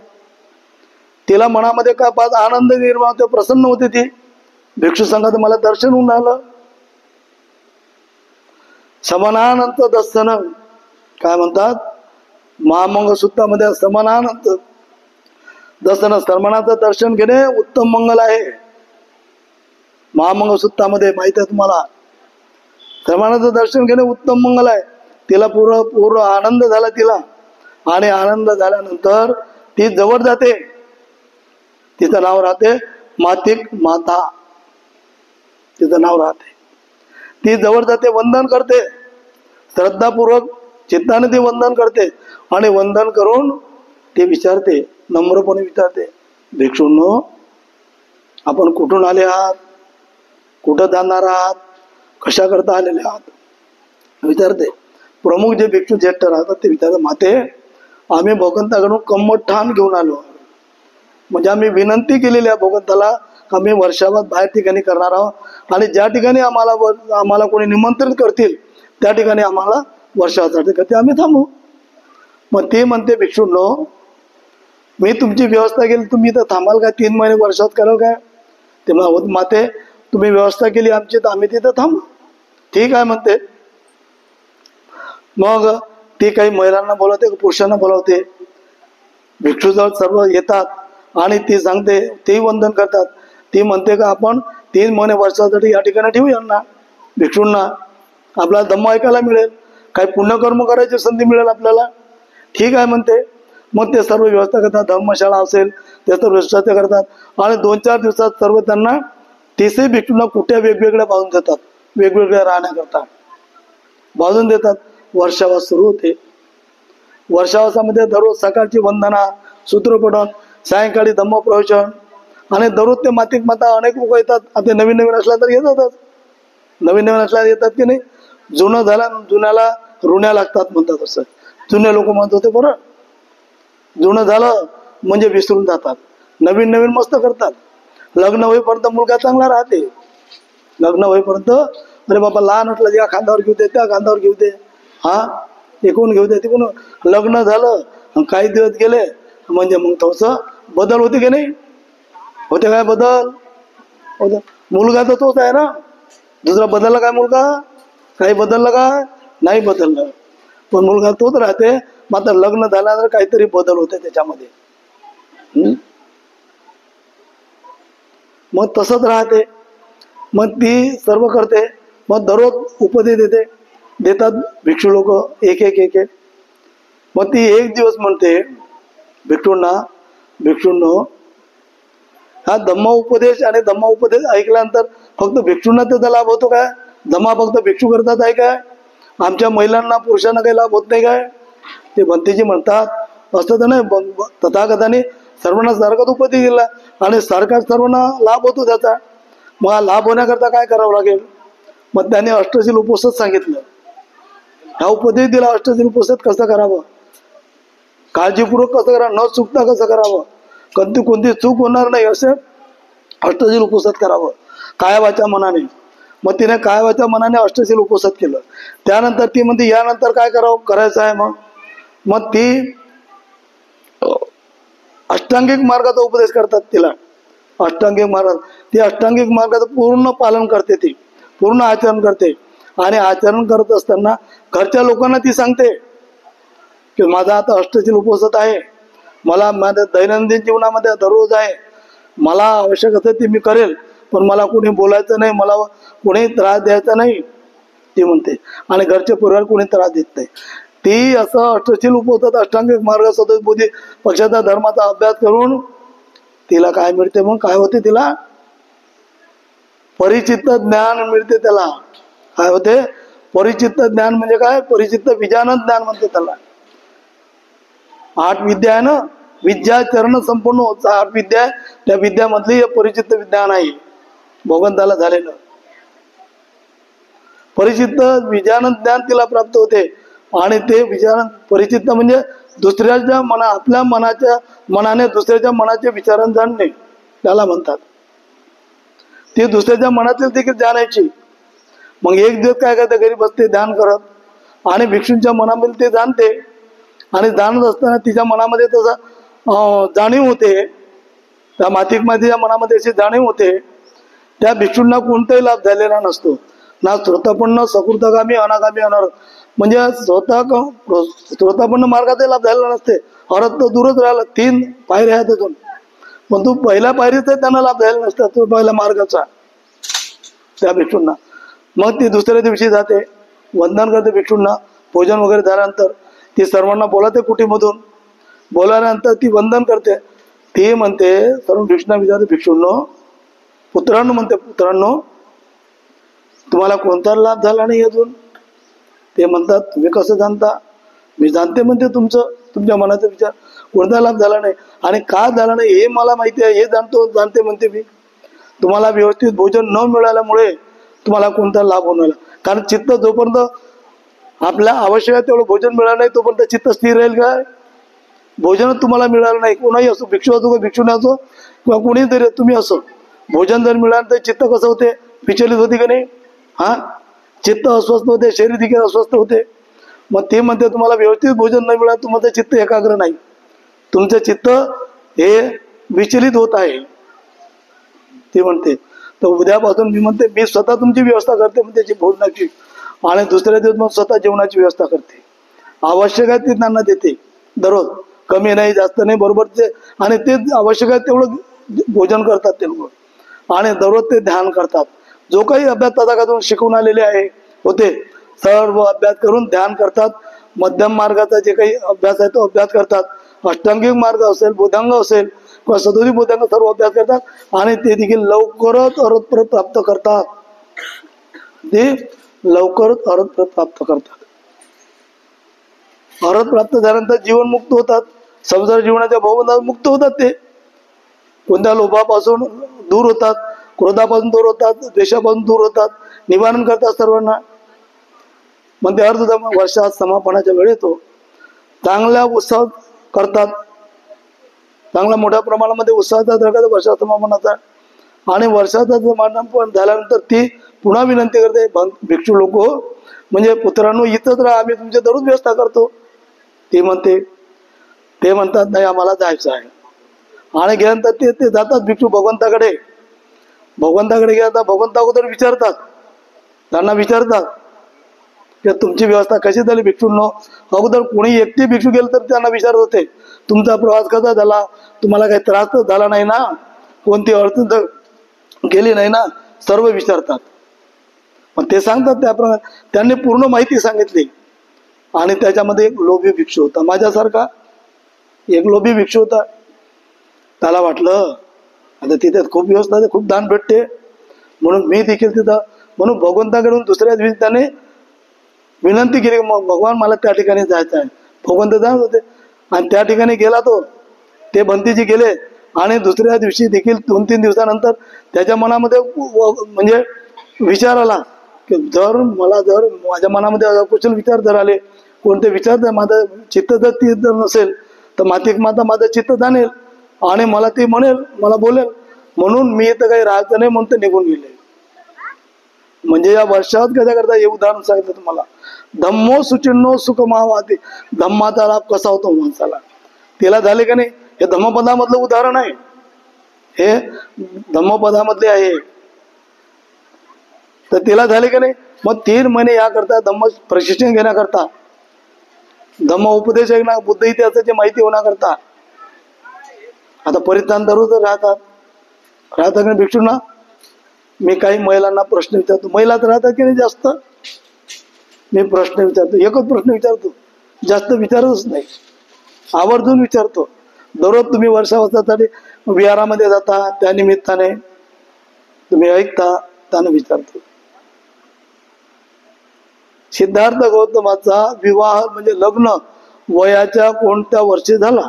तिला मनामध्ये काय पाहत आनंद निर्माण होते, प्रसन्न होते. ती भिक्षू संघाचं मला दर्शन होऊन आलं. समानानंत दर्शन काय म्हणतात महामंगल सूत्रामध्ये, समानानंत दर्शन, सर्वनाचं दर्शन घेणे उत्तम मंगल आहे. महामंगल सूत्रामध्ये माहिती आहे तुम्हाला, सर्वांचं दर्शन घेणे उत्तम मंगल आहे. तिला पूर्ण आनंद झाला तिला. आणि आनंद झाल्यानंतर ती जवळ जाते. तिचं नाव राहते मातिक माता, तिचं नाव राहते. ती जवळ जाते, वंदन करते, श्रद्धापूर्वक चित्ताने ती वंदन करते. आणि वंदन करून ती विचारते, नम्रपणे विचारते, भिक्षूंनो आपण कुठून आले आहात, कुठं जाणार आहात, कशा करता आलेले आहात, विचारते. प्रमुख जे भिक्षू ज्येष्ठ राहतात ते विचारतात, माते आम्ही भगवंताकडून कम्मठाण घेऊन आलो. म्हणजे आम्ही विनंती केलेली आहे भगवंताला, आम्ही वर्षावास बाहेर ठिकाणी करणार आहोत. आणि ज्या ठिकाणी आम्हाला कोणी निमंत्रण करतील त्या ठिकाणी आम्हाला वर्षावासाठी करते, आम्ही थांबू. मग ते म्हणते, भिक्षूंनो मी तुमची व्यवस्था केली, तुम्ही इथं थांबाल का? 3 महिने वर्षात कराल काय? ते माते तुम्ही व्यवस्था केली आमची, तर आम्ही तिथं थांबू. ठीक आहे म्हणते. मग ती काही महिलांना बोलवते, पुरुषांना बोलवते. भिक्षूजवळ सर्व येतात आणि ती सांगते, तेही वंदन करतात. ती म्हणते का आपण 3 महिने वर्षासाठी या ठिकाणी ठेवू यांना, भिक्षूंना, आपल्याला धम्म ऐकायला मिळेल, काही पुण्यकर्म करायची संधी मिळेल आपल्याला. ठीक आहे म्हणते. मग ते सर्व व्यवस्था करतात, धर्मशाळा असेल ते सर्व व्यवस्था करतात. आणि 2-4 दिवसात सर्व त्यांना तिसही भिक्षूंना कुठे वेगवेगळ्या बांधून देतात, वेगवेगळ्या राहण्याकरता बांधून देतात. वर्षावास सुरू होते. वर्षावासामध्ये दररोज सकाळची वंदना, सूत्रपठण, सायंकाळी धम्मप्रवचन. आणि दररोज ते मातिक माता अनेक लोक येतात. आता नवीन असल्यानंतर येतातच, नवीन असल्या येतात की नाही. जुनं झाला, जुन्याला ऋण्या लागतात म्हणतात, असं जुने लोक म्हणत होते. बरं, जुनं झालं म्हणजे विसरून जातात, नवीन मस्त करतात. लग्न होईपर्यंत मुलगा चांगला राहते, लग्न होईपर्यंत अरे बाबा लहान असलं या खांद्यावर घेऊ दे, त्या खांद्यावर घेऊ दे, हा एकूण घेऊ दे, तिकून लग्न झालं काही दिवस गेले म्हणजे मग थोडंसं बदल होते की नाही, होते काय बदल होते. मुलगा तर तोच आहे ना, दुसरा बदलला काय मुलगा, काही बदललं का नाही बदललं, पण मुलगा तोच राहते. मात्र लग्न झाल्यानंतर काहीतरी बदल होते त्याच्यामध्ये. मग तसंच राहते. मग ती सर्व करते. मग दररोज उपदेश देतात भिक्षू लोक एक एक एक एक. मग ती एक दिवस म्हणते भिक्षूंनो हा धम्म उपदेश आणि धम्म उपदेश ऐकल्यानंतर फक्त भिक्षूंना त्याचा लाभ होतो काय? धम्मा फक्त भिक्षू करतात आहे काय? आमच्या महिलांना पुरुषांना काही लाभ होत नाही काय? ते भंतेजी म्हणतात असं तर नाही, तथागताने सर्वांना सारखाच उपदेश दिला आणि सारखाच सर्वांना लाभ होतो त्याचा. मग हा लाभ होण्याकरता काय करावं लागेल? मग त्याने अष्टशील उपवास सांगितलं. हा उपदेश दिला अष्टशील उपवास कसं करावं, काळजीपूर्वक कसं करावं, न चुकता कसं करावं, कोणती चूक होणार नाही असं अष्टशील उपवास करावं काय वाचा मनाने. मग तिने काय वाचा मनाने अष्टशील उपवास केलं. त्यानंतर ती म्हणते यानंतर काय करायचं आहे. मग ती अष्टांगिक मार्गाचा उपदेश करतात तिला. अष्टांगिक मार्ग, ती अष्टांगिक मार्गाचं पूर्ण पालन करते, ती पूर्ण आचरण करते. आणि आचरण करत असताना घरच्या लोकांना ती सांगते की माझा आता अष्टशील उपवास आहे, मला माझ्या दैनंदिन जीवनामध्ये दररोज आहे, मला आवश्यक असेल ते मी करेल, पण मला कोणी बोलायचं नाही, मला कोणी त्रास द्यायचा नाही ती म्हणते. आणि घरचे परिवार कोणी त्रास देत नाही. ती असं अष्टशील उपवासात अष्टांगिक मार्ग सदोष बुद्धी पक्षाचा धर्माचा अभ्यास करून तिला काय मिळते? मग काय होते? तिला परिचित्त ज्ञान मिळते. त्याला काय होते? परिचित्त ज्ञान म्हणजे काय? परिचित्त विजानन ज्ञान म्हणते त्याला. 8 विद्या आहे ना, विद्या चरण संपूर्ण 8 विद्या आहे, त्या विद्यामधली परिचित्त विज्ञान आहे भगवंताला झालेलं. परिचित्त विजानन ज्ञान तिला प्राप्त होते. आणि ते विचार परिचित्त म्हणजे दुसऱ्याच्या आपल्या मनाने दुसऱ्याच्या मनाचे विचारण जाणणे त्याला म्हणतात. ती दुसऱ्याच्या मनातील देखील जाणायची. मग एक दिवस काय करते, घरी बसते ध्यान करत आणि भिक्षूंच्या मनामध्ये ते जाणते. आणि जाणत असताना तिच्या मनामध्ये तसं जाणीव होते, त्या मातिक मातीच्या मनामध्ये अशी जाणीव होते. त्या भिक्षूंना कोणताही लाभ झालेला नसतो, ना श्रोतापन्न सकृतगामी अनागामी अनर, म्हणजे श्रोतापन्न मार्गाचा लाभ झालेला नसते. अरत तर दूरच राहिला, 3 पायऱ्या आहेत अजून, पण तू पहिल्या पायरीचा त्यांना लाभ झालेला नसता, तो पहिल्या मार्गाचा त्या भिक्षूंना. मग ती दुसऱ्या दिवशी जाते, वंदन करते भिक्षूंना. भोजन वगैरे झाल्यानंतर ती सर्वांना बोलाते, कुटीमधून बोलाल्यानंतर ती वंदन करते. ती म्हणते सर्व भिक्षूंना विचारते, भिक्षूंनो पुत्रांनो म्हणते, पुत्रांनो तुम्हाला कोणता लाभ झाला नाही अजून? ते म्हणतात तुम्ही कसं जाणता? मी जाणते म्हणते तुमच्या मनाचा विचार, कोणता लाभ झाला नाही आणि का झाला नाही हे मला माहिती आहे, हे जाणते म्हणते मी. तुम्हाला व्यवस्थित भोजन न मिळाल्यामुळे तुम्हाला कोणता लाभ होणार? कारण चित्त जोपर्यंत आपल्या आवश्यक आहे तेवढं भोजन मिळालं नाही तोपर्यंत चित्त स्थिर राहील काय? भोजन तुम्हाला मिळालं नाही, कोणाही असो, भिक्षू असो किंवा भिक्षुणी असो किंवा कोणी तरी तुम्ही असो, भोजन जर मिळालं तर चित्त कसं होते? विचलित होते की नाही? चित्त अस्वस्थ होते, शरीर देखील अस्वस्थ होते. मग ते म्हणते तुम्हाला व्यवस्थित भोजन नाही मिळालं, तुमचं चित्त एकाग्र नाही, तुमचं चित्त हे विचलित होत आहे ते म्हणते. तर उद्यापासून मी म्हणते मी स्वतः तुमची व्यवस्था करते म्हणते त्याची भोजनाची, आणि दुसऱ्या दिवस मग स्वतः जेवणाची व्यवस्था करते. आवश्यक आहे ते त्यांना देते दररोज, कमी नाही जास्त नाही, बरोबर ते. आणि ते आवश्यक आहे तेवढं भोजन करतात ते लोक, आणि दररोज ते ध्यान करतात. जो काही अभ्यास तथागतातून शिकवून आलेले आहे होते सर्व अभ्यास करून ध्यान करतात. मध्यम मार्गाचा जे काही अभ्यास आहे तो अभ्यास करतात. अष्टांगिक मार्ग असेल, बोधांग असेल किंवा सदोदी बोधांग सर्व अभ्यास करतात. आणि ते देखील लवकरच अरहत प्राप्त करतात. ते लवकरच अरहत प्राप्त करतात. अरहत प्राप्त झाल्यानंतर जीवनमुक्त होतात, संसार जीवनाच्या भवबंधात मुक्त होतात. ते कोणत्या लोभापासून दूर होतात, क्रोधापासून दूर होतात, द्वेषापासून दूर होतात, निवारण करतात सर्वांना. मग ते अर्ध वर्षात समापनाच्या वेळ येतो, चांगल्या उत्सव करतात, चांगल्या मोठ्या प्रमाणामध्ये उत्साहाचा दर्गा वर्षा समापनाचा. आणि वर्षाचा समापन झाल्यानंतर ती पुन्हा विनंती करते भिक्षू लोक, म्हणजे पुत्रांनो इथंच राहा, आम्ही तुमच्या दररोज व्यवस्था करतो. ते म्हणतात नाही आम्हाला जायचं आहे. आणि गेल्यानंतर ते जातात भिक्षू भगवंताकडे गेल्यानंतर भगवंत अगोदर विचारतात, त्यांना विचारतात की तुमची व्यवस्था कशी झाली भिक्षूंनो. अगोदर कोणी एकटी भिक्षू गेलं तर त्यांना विचारत होते तुमचा प्रवास कसा झाला, तुम्हाला काही त्रास तर झाला नाही ना, कोणती अडचण तर गेली नाही ना, सर्व विचारतात. पण ते सांगतात त्याप्रमाणे त्यांनी पूर्ण माहिती सांगितली. आणि त्याच्यामध्ये एक लोभी भिक्षू होता, माझ्यासारखा एक लोभी भिक्षू होता. त्याला वाटलं आता तिथे खूप व्यवस्था, खूप दान भेटते, म्हणून मी देखील तिथं, म्हणून भगवंताकडून दुसऱ्या दिवशी त्याने विनंती केली, मग भगवान मला त्या ठिकाणी जायचं आहे. भगवंत जात होते आणि त्या ठिकाणी गेला तो. ते भंतीजी गेले आणि दुसऱ्या दिवशी देखील 2-3 दिवसानंतर त्याच्या मनामध्ये म्हणजे विचार आला की जर माझ्या मनामध्ये कुशल विचार जर आले, कोणते विचार जर माझं चित्त जर ती जर नसेल तर मातिक माता माझं चित्त जाणेल आणि मला ती म्हणेल, मला बोलेल, म्हणून मी इथं काही राहायचं नाही म्हणून ते निघून गेले. म्हणजे या वर्षात कशा करता हे उदाहरण सांगितलं तुम्हाला. धम्मो सुचिन्नो सुख महावाते, धम्माचा लाभ कसा होतो माणसाला, तिला झाले का नाही. हे धम्मपदामधलं उदाहरण आहे, हे धम्मपदामधले आहे. तर तिला झाले का नाही. मग 3 महिने याकरता धम्म प्रशिक्षण घेण्याकरता, धम्म उपदेश ऐकण्या, बुद्ध इतिहासाची माहिती होण्याकरता आता परिधान दररोज राहतात की भिक्षूंना. मी काही महिलांना प्रश्न विचारतो, महिला तर राहतात की नाही जास्त, मी प्रश्न विचारतो, एकच प्रश्न विचारतो, जास्त विचारतच नाही, आवर्जून विचारतो. दररोज तुम्ही वर्षावर्षासाठी विहारामध्ये जाता, त्या निमित्ताने तुम्ही ऐकता, त्याने विचारतो. सिद्धार्थ गौतमाचा विवाह म्हणजे लग्न वयाच्या कोणत्या वर्षी झाला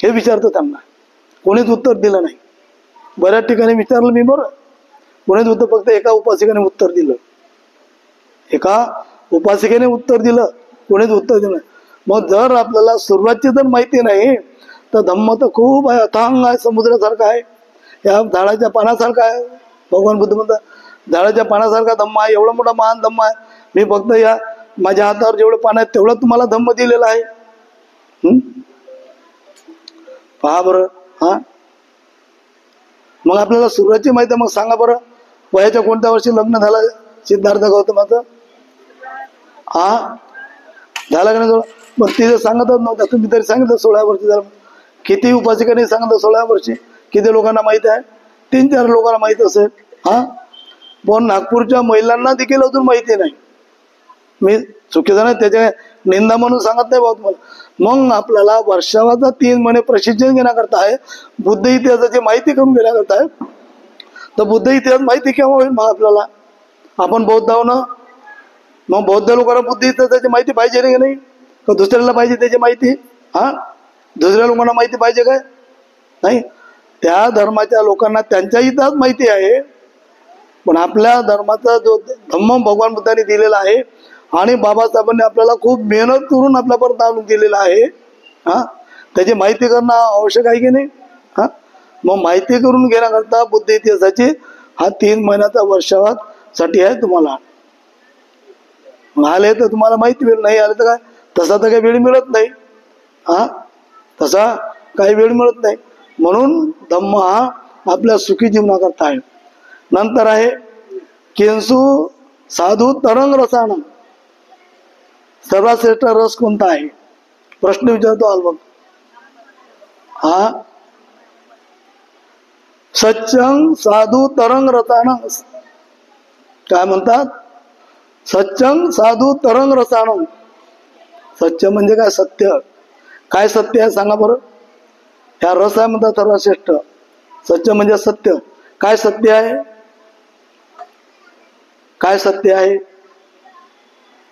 हे विचारतो त्यांना. कोणीच उत्तर दिलं नाही. बऱ्याच ठिकाणी विचारलं मी, बरं कोणीच उत्तर, फक्त एका उपासिकेने उत्तर दिलं, एका उपासिकेने उत्तर दिलं, कोणीच उत्तर दिलं. मग जर आपल्याला सुरुवातची जर माहिती नाही तर धम्म तर खूप आहे, अथांग आहे, समुद्रासारखा आहे, या झाडाच्या पानासारखा आहे. भगवान बुद्ध म्हणतात झाडाच्या पानासारखा धम्म आहे, एवढा मोठा महान धम्म आहे. मी फक्त या माझ्या हातावर जेवढं पान आहे तेवढं तुम्हाला धम्म दिलेला आहे. पहा बरं. हा, मग आपल्याला सुरुवातची माहिती, मग सांगा बरं वयाच्या कोणत्या वर्षी लग्न झालं सिद्धार्थ गौतमाचं. हा, झालं का नाही. मग तिथे सांगतच नव्हतं, तुम्ही तरी सांगितलं 16 वर्षी झालं. किती उपासिकांनी सांगितलं 16 वर्षी. किती लोकांना माहित आहे, 3-4 लोकांना माहित असेल. हा, पण नागपूरच्या महिलांना देखील अजून माहिती नाही. मी चुकीचं नाही, त्याच्या निंदा म्हणून सांगत नाही भाऊ तुम्हाला. मग आपल्याला वर्षावाचा 3 महिने प्रशिक्षण घेण्याकरता आहे, बुद्ध इतिहासाची माहिती करून घेण्याकरता आहे. तर बुद्ध इतिहास माहिती केव्हा होईल मग आपल्याला. आपण बौद्ध आहो ना, मग बौद्ध लोकांना बुद्ध इतिहासाची माहिती पाहिजे नाही, नाही का दुसऱ्याला पाहिजे त्याची माहिती. हा, दुसऱ्या लोकांना माहिती पाहिजे काय नाही. त्या धर्माच्या लोकांना त्यांच्या इतिहास माहिती आहे, पण आपल्या धर्माचा जो धम्म भगवान बुद्धांनी दिलेला आहे आणि बाबासाहेबांनी आपल्याला खूप मेहनत करून आपल्यापर्यंत आणून दिलेला आहे. हा, त्याची माहिती करणं आवश्यक आहे की नाही. हा, मग माहिती करून घेण्याकरता बुद्ध इतिहासाची हा 3 महिन्याचा वर्षावाद साठी आहे तुम्हाला. आले तर तुम्हाला माहिती मिळेल, नाही आले तर काय, तसा तर काही वेळ मिळत नाही. हा, तसा काही वेळ मिळत नाही. म्हणून धम्म हा आपल्या सुखी जीवनाकरता आहे. नंतर आहे केंसू साधू तरंग रसायन, सर्वात श्रेष्ठ रस कोणता आहे प्रश्न विचारतो आलबग. हा, सच्चंग साधू तरंग रसायन, काय म्हणतात, सच्चंग साधू तरंग रसायन. सच्च म्हणजे काय, सत्य. काय सत्य आहे सांगा बरं. ह्या रस आहे म्हणतात सर्वात श्रेष्ठ. सच्च म्हणजे सत्य. काय सत्य आहे, काय सत्य आहे.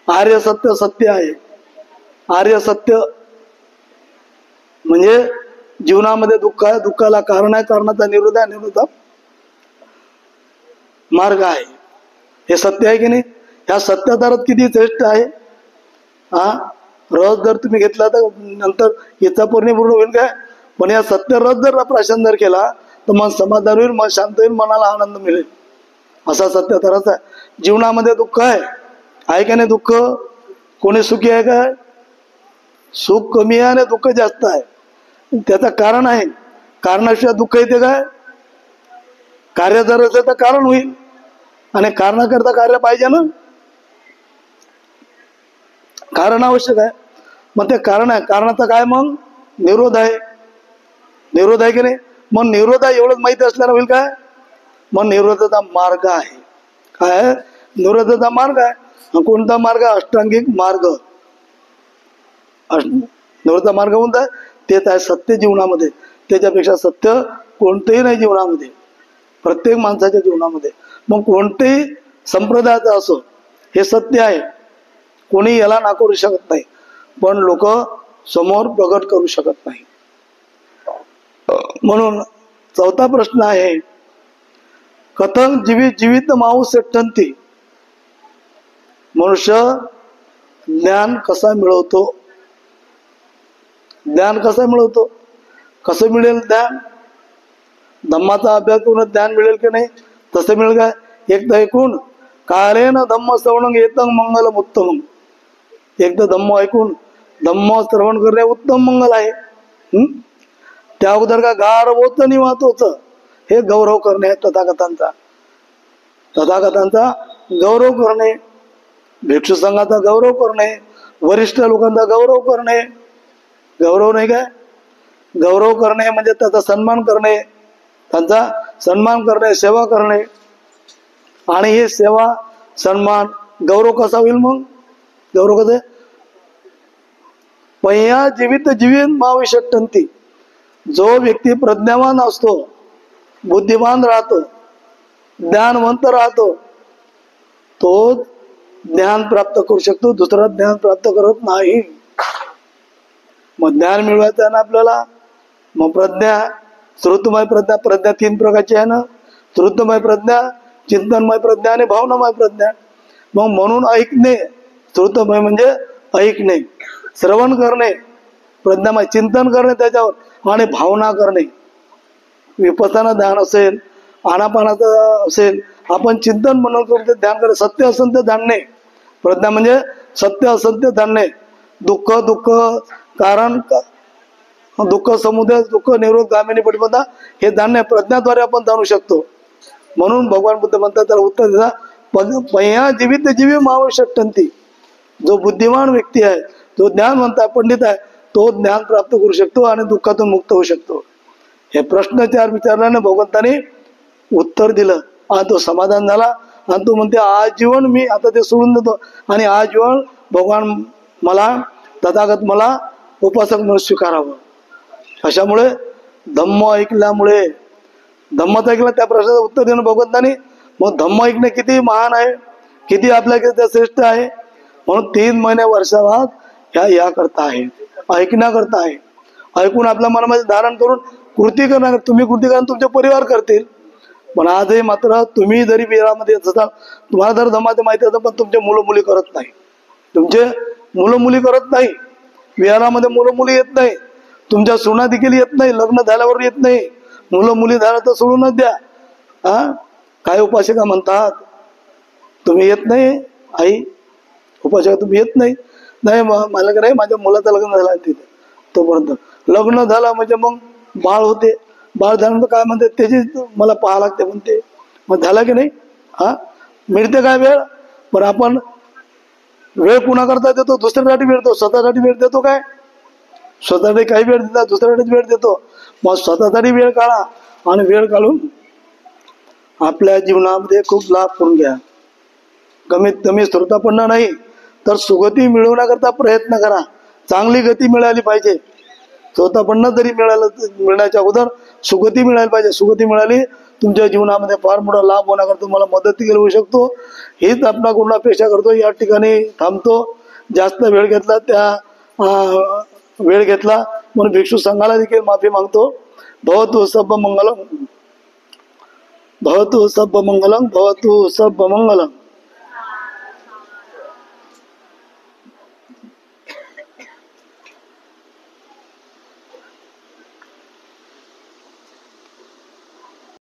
आर्य सत्य सत्य आहे. आर्य सत्य म्हणजे जीवनामध्ये दुःख आहे, दुःखाला कारण आहे, कारणाचा निरोध आहे, निरोध मार्ग आहे. हे सत्य आहे की नाही. ह्या सत्याचा किती श्रेष्ठ आहे. हा, रस जर तुम्ही घेतला तर नंतर याचा पूर्ण होईल काय, पण या सत्य रस जर प्राशन जर केला तर मन समाधान होईल, मन शांत होईल, मनाला आनंद मिळेल. असा सत्याचा रस आहे. जीवनामध्ये दुःख आहे का नाही. दुःख, कोणी सुखी आहे काय, सुख कमी आहे आणि दुःख जास्त आहे. त्याचं कारण आहे, कारणाशिवाय दुःख येते काय. कार्य जर असेल तर कारण होईल आणि कारणाकरता कार्य पाहिजे ना, कारण आवश्यक आहे. मग ते कारण आहे, कारणाचं काय मग निरोध आहे. निरोध आहे की नाही. मग निरोध आहे एवढंच माहिती असल्यानं होईल काय, मग निवृत्तीचा मार्ग आहे. काय आहे? निवृत्तीचा मार्ग आहे. कोणता मार्ग? अष्टांगिक मार्ग. निवृत्त मार्ग कोणता आहे? तेच आहे सत्य जीवनामध्ये. त्याच्यापेक्षा सत्य कोणतंही नाही जीवनामध्ये, प्रत्येक माणसाच्या जीवनामध्ये. मग कोणतेही संप्रदायाचं असो, हे सत्य आहे, कोणी याला नाकारू शकत नाही, पण लोक समोर प्रगट करू शकत नाही. म्हणून चौथा प्रश्न आहे, कथं जीवित माणूस ठंती. मनुष्य ज्ञान कसा मिळवतो? ज्ञान कसा मिळवतो? कसं मिळेल ज्ञान? धम्माचा अभ्यास करून ज्ञान मिळेल की नाही? तसं मिळेल काय? एक तर ऐकून कालेन धम्म श्रवण येतं मंगलम उत्तम. एक तर धम्म ऐकून धम्म श्रवण करणे उत्तम मंगल आहे. त्या अगोदर का गार होत आणि वाहतोच, हे गौरव करणे तथागतांचा. तथागतांचा गौरव करणे, भिक्षू संघाचा गौरव करणे, वरिष्ठ लोकांचा गौरव करणे. गौरव नाही काय? गौरव करणे म्हणजे त्याचा सन्मान करणे, त्यांचा सन्मान करणे, सेवा करणे. आणि हे सेवा सन्मान गौरव कसा होईल? मग गौरव कसे? पह्या जीवित माविषटंती. जो व्यक्ती प्रज्ञावान असतो, बुद्धिमान राहतो, ज्ञानवंत राहतो, तो ज्ञान प्राप्त करू शकतो, दुसरा ज्ञान प्राप्त करत नाही. मग ज्ञान मिळवायचं आहे ना आपल्याला. मग प्रज्ञा, श्रुतमय प्रज्ञा. प्रज्ञा तीन प्रकारची आहे ना, श्रुतमय प्रज्ञा, चिंतनमय प्रज्ञा आणि भावनामय प्रज्ञा. मग म्हणून ऐकणे, श्रुतमय म्हणजे ऐकणे, श्रवण करणे, प्रज्ञामय चिंतन करणे त्याच्यावर, आणि भावना करणे. विपස්සना ध्यान असेल, आनापानाचं असेल, आपण चिंतन म्हणून करून ते ध्यान करे. सत्य असंत्य जाणणे, प्रज्ञा म्हणजे सत्य असंत्य जाणणे. दुःख कारण, दुःख समुदय, दुःख निरोध गामिनी पटिपदा, हे जाणणे प्रज्ञाद्वारे आपण जाणू शकतो. म्हणून भगवान बुद्ध म्हणतात, त्याला उत्तर दिला, पह्या जीवी मावशटंती. जो बुद्धिमान व्यक्ती आहे, जो ज्ञानवंत आहे, पंडित आहे, तो ज्ञान प्राप्त करू शकतो आणि दुःखातून मुक्त होऊ शकतो. हे प्रश्न चार विचारल्याने भगवंताने उत्तर दिलं आणि तो समाधान झाला. आणि तो म्हणते आजीवन मी आता ते सोडून देतो आणि आजीवन भगवान मला, तथागत मला उपासक म्हणून स्वीकारावं. अशामुळे धम्म ऐकल्यामुळे, धम्मच ऐकलं, त्या प्रश्नाचं उत्तर देणं भगवंताने. मग धम्म ऐकणे किती महान आहे, किती आपल्याकडे श्रेष्ठ आहे. म्हणून 3 महिने वर्षावाद या करता आहे, ऐकण्याकरता आहे. ऐकून आपल्या मनामध्ये धारण करून कृती करणार. तुम्ही कृती करा, तुमचे परिवार करतील. पण आजही मात्र तुम्ही जरी विहारामध्ये येत असाल, तुम्हाला जर धम्माचं माहिती असतं, पण तुमचे मुलं मुली करत नाही, तुमचे मुलं मुली करत नाही, विहारामध्ये मुलं मुली येत नाही, तुमच्या सुना देखील येत नाही, लग्न झाल्यावर येत नाही. मुलं मुली झालं तर सोडूनच द्या. काय उपासिका म्हणतात, तुम्ही येत नाही आई, उपासिका तुम्ही येत नाही. नाही मला काय, माझ्या मुलाचं लग्न झालं तिथे, तोपर्यंत लग्न झालं म्हणजे मग बाळ होते, बाळ झाल्यानंतर काय म्हणते, त्याची मला पाहा लागते म्हणते. मग झाला की नाही? मिळते काय वेळ? पण आपण वेळ कुणाकरता देतो? दुसऱ्यासाठी वेळ देतो, स्वतःसाठी वेळ देतो काय? स्वतःसाठी काही वेळ देतात, दुसऱ्यासाठी वेळ देतो. मग स्वतःसाठी वेळ काढा आणि वेळ काढून आपल्या जीवनामध्ये खूप लाभ करून घ्या. कमीत कमी श्रोतापन्न नाही तर सुगती मिळवण्याकरता प्रयत्न करा. चांगली गती मिळाली पाहिजे. श्रोतापन्न जरी मिळण्याच्या अगोदर सुगती मिळाली पाहिजे. सुगती मिळाली, तुमच्या जीवनामध्ये फार मोठा लाभ होण्याकरता तुम्हाला मदत देखील होऊ शकतो. हीच आपल्याकडून अपेक्षा करतो. या ठिकाणी थांबतो. जास्त वेळ घेतला, वेळ घेतला म्हणून भिक्षू संघाला देखील माफी मागतो. भवतु सब मंगलम, भवतु सब मंगलम, भवतु सब मंगलम.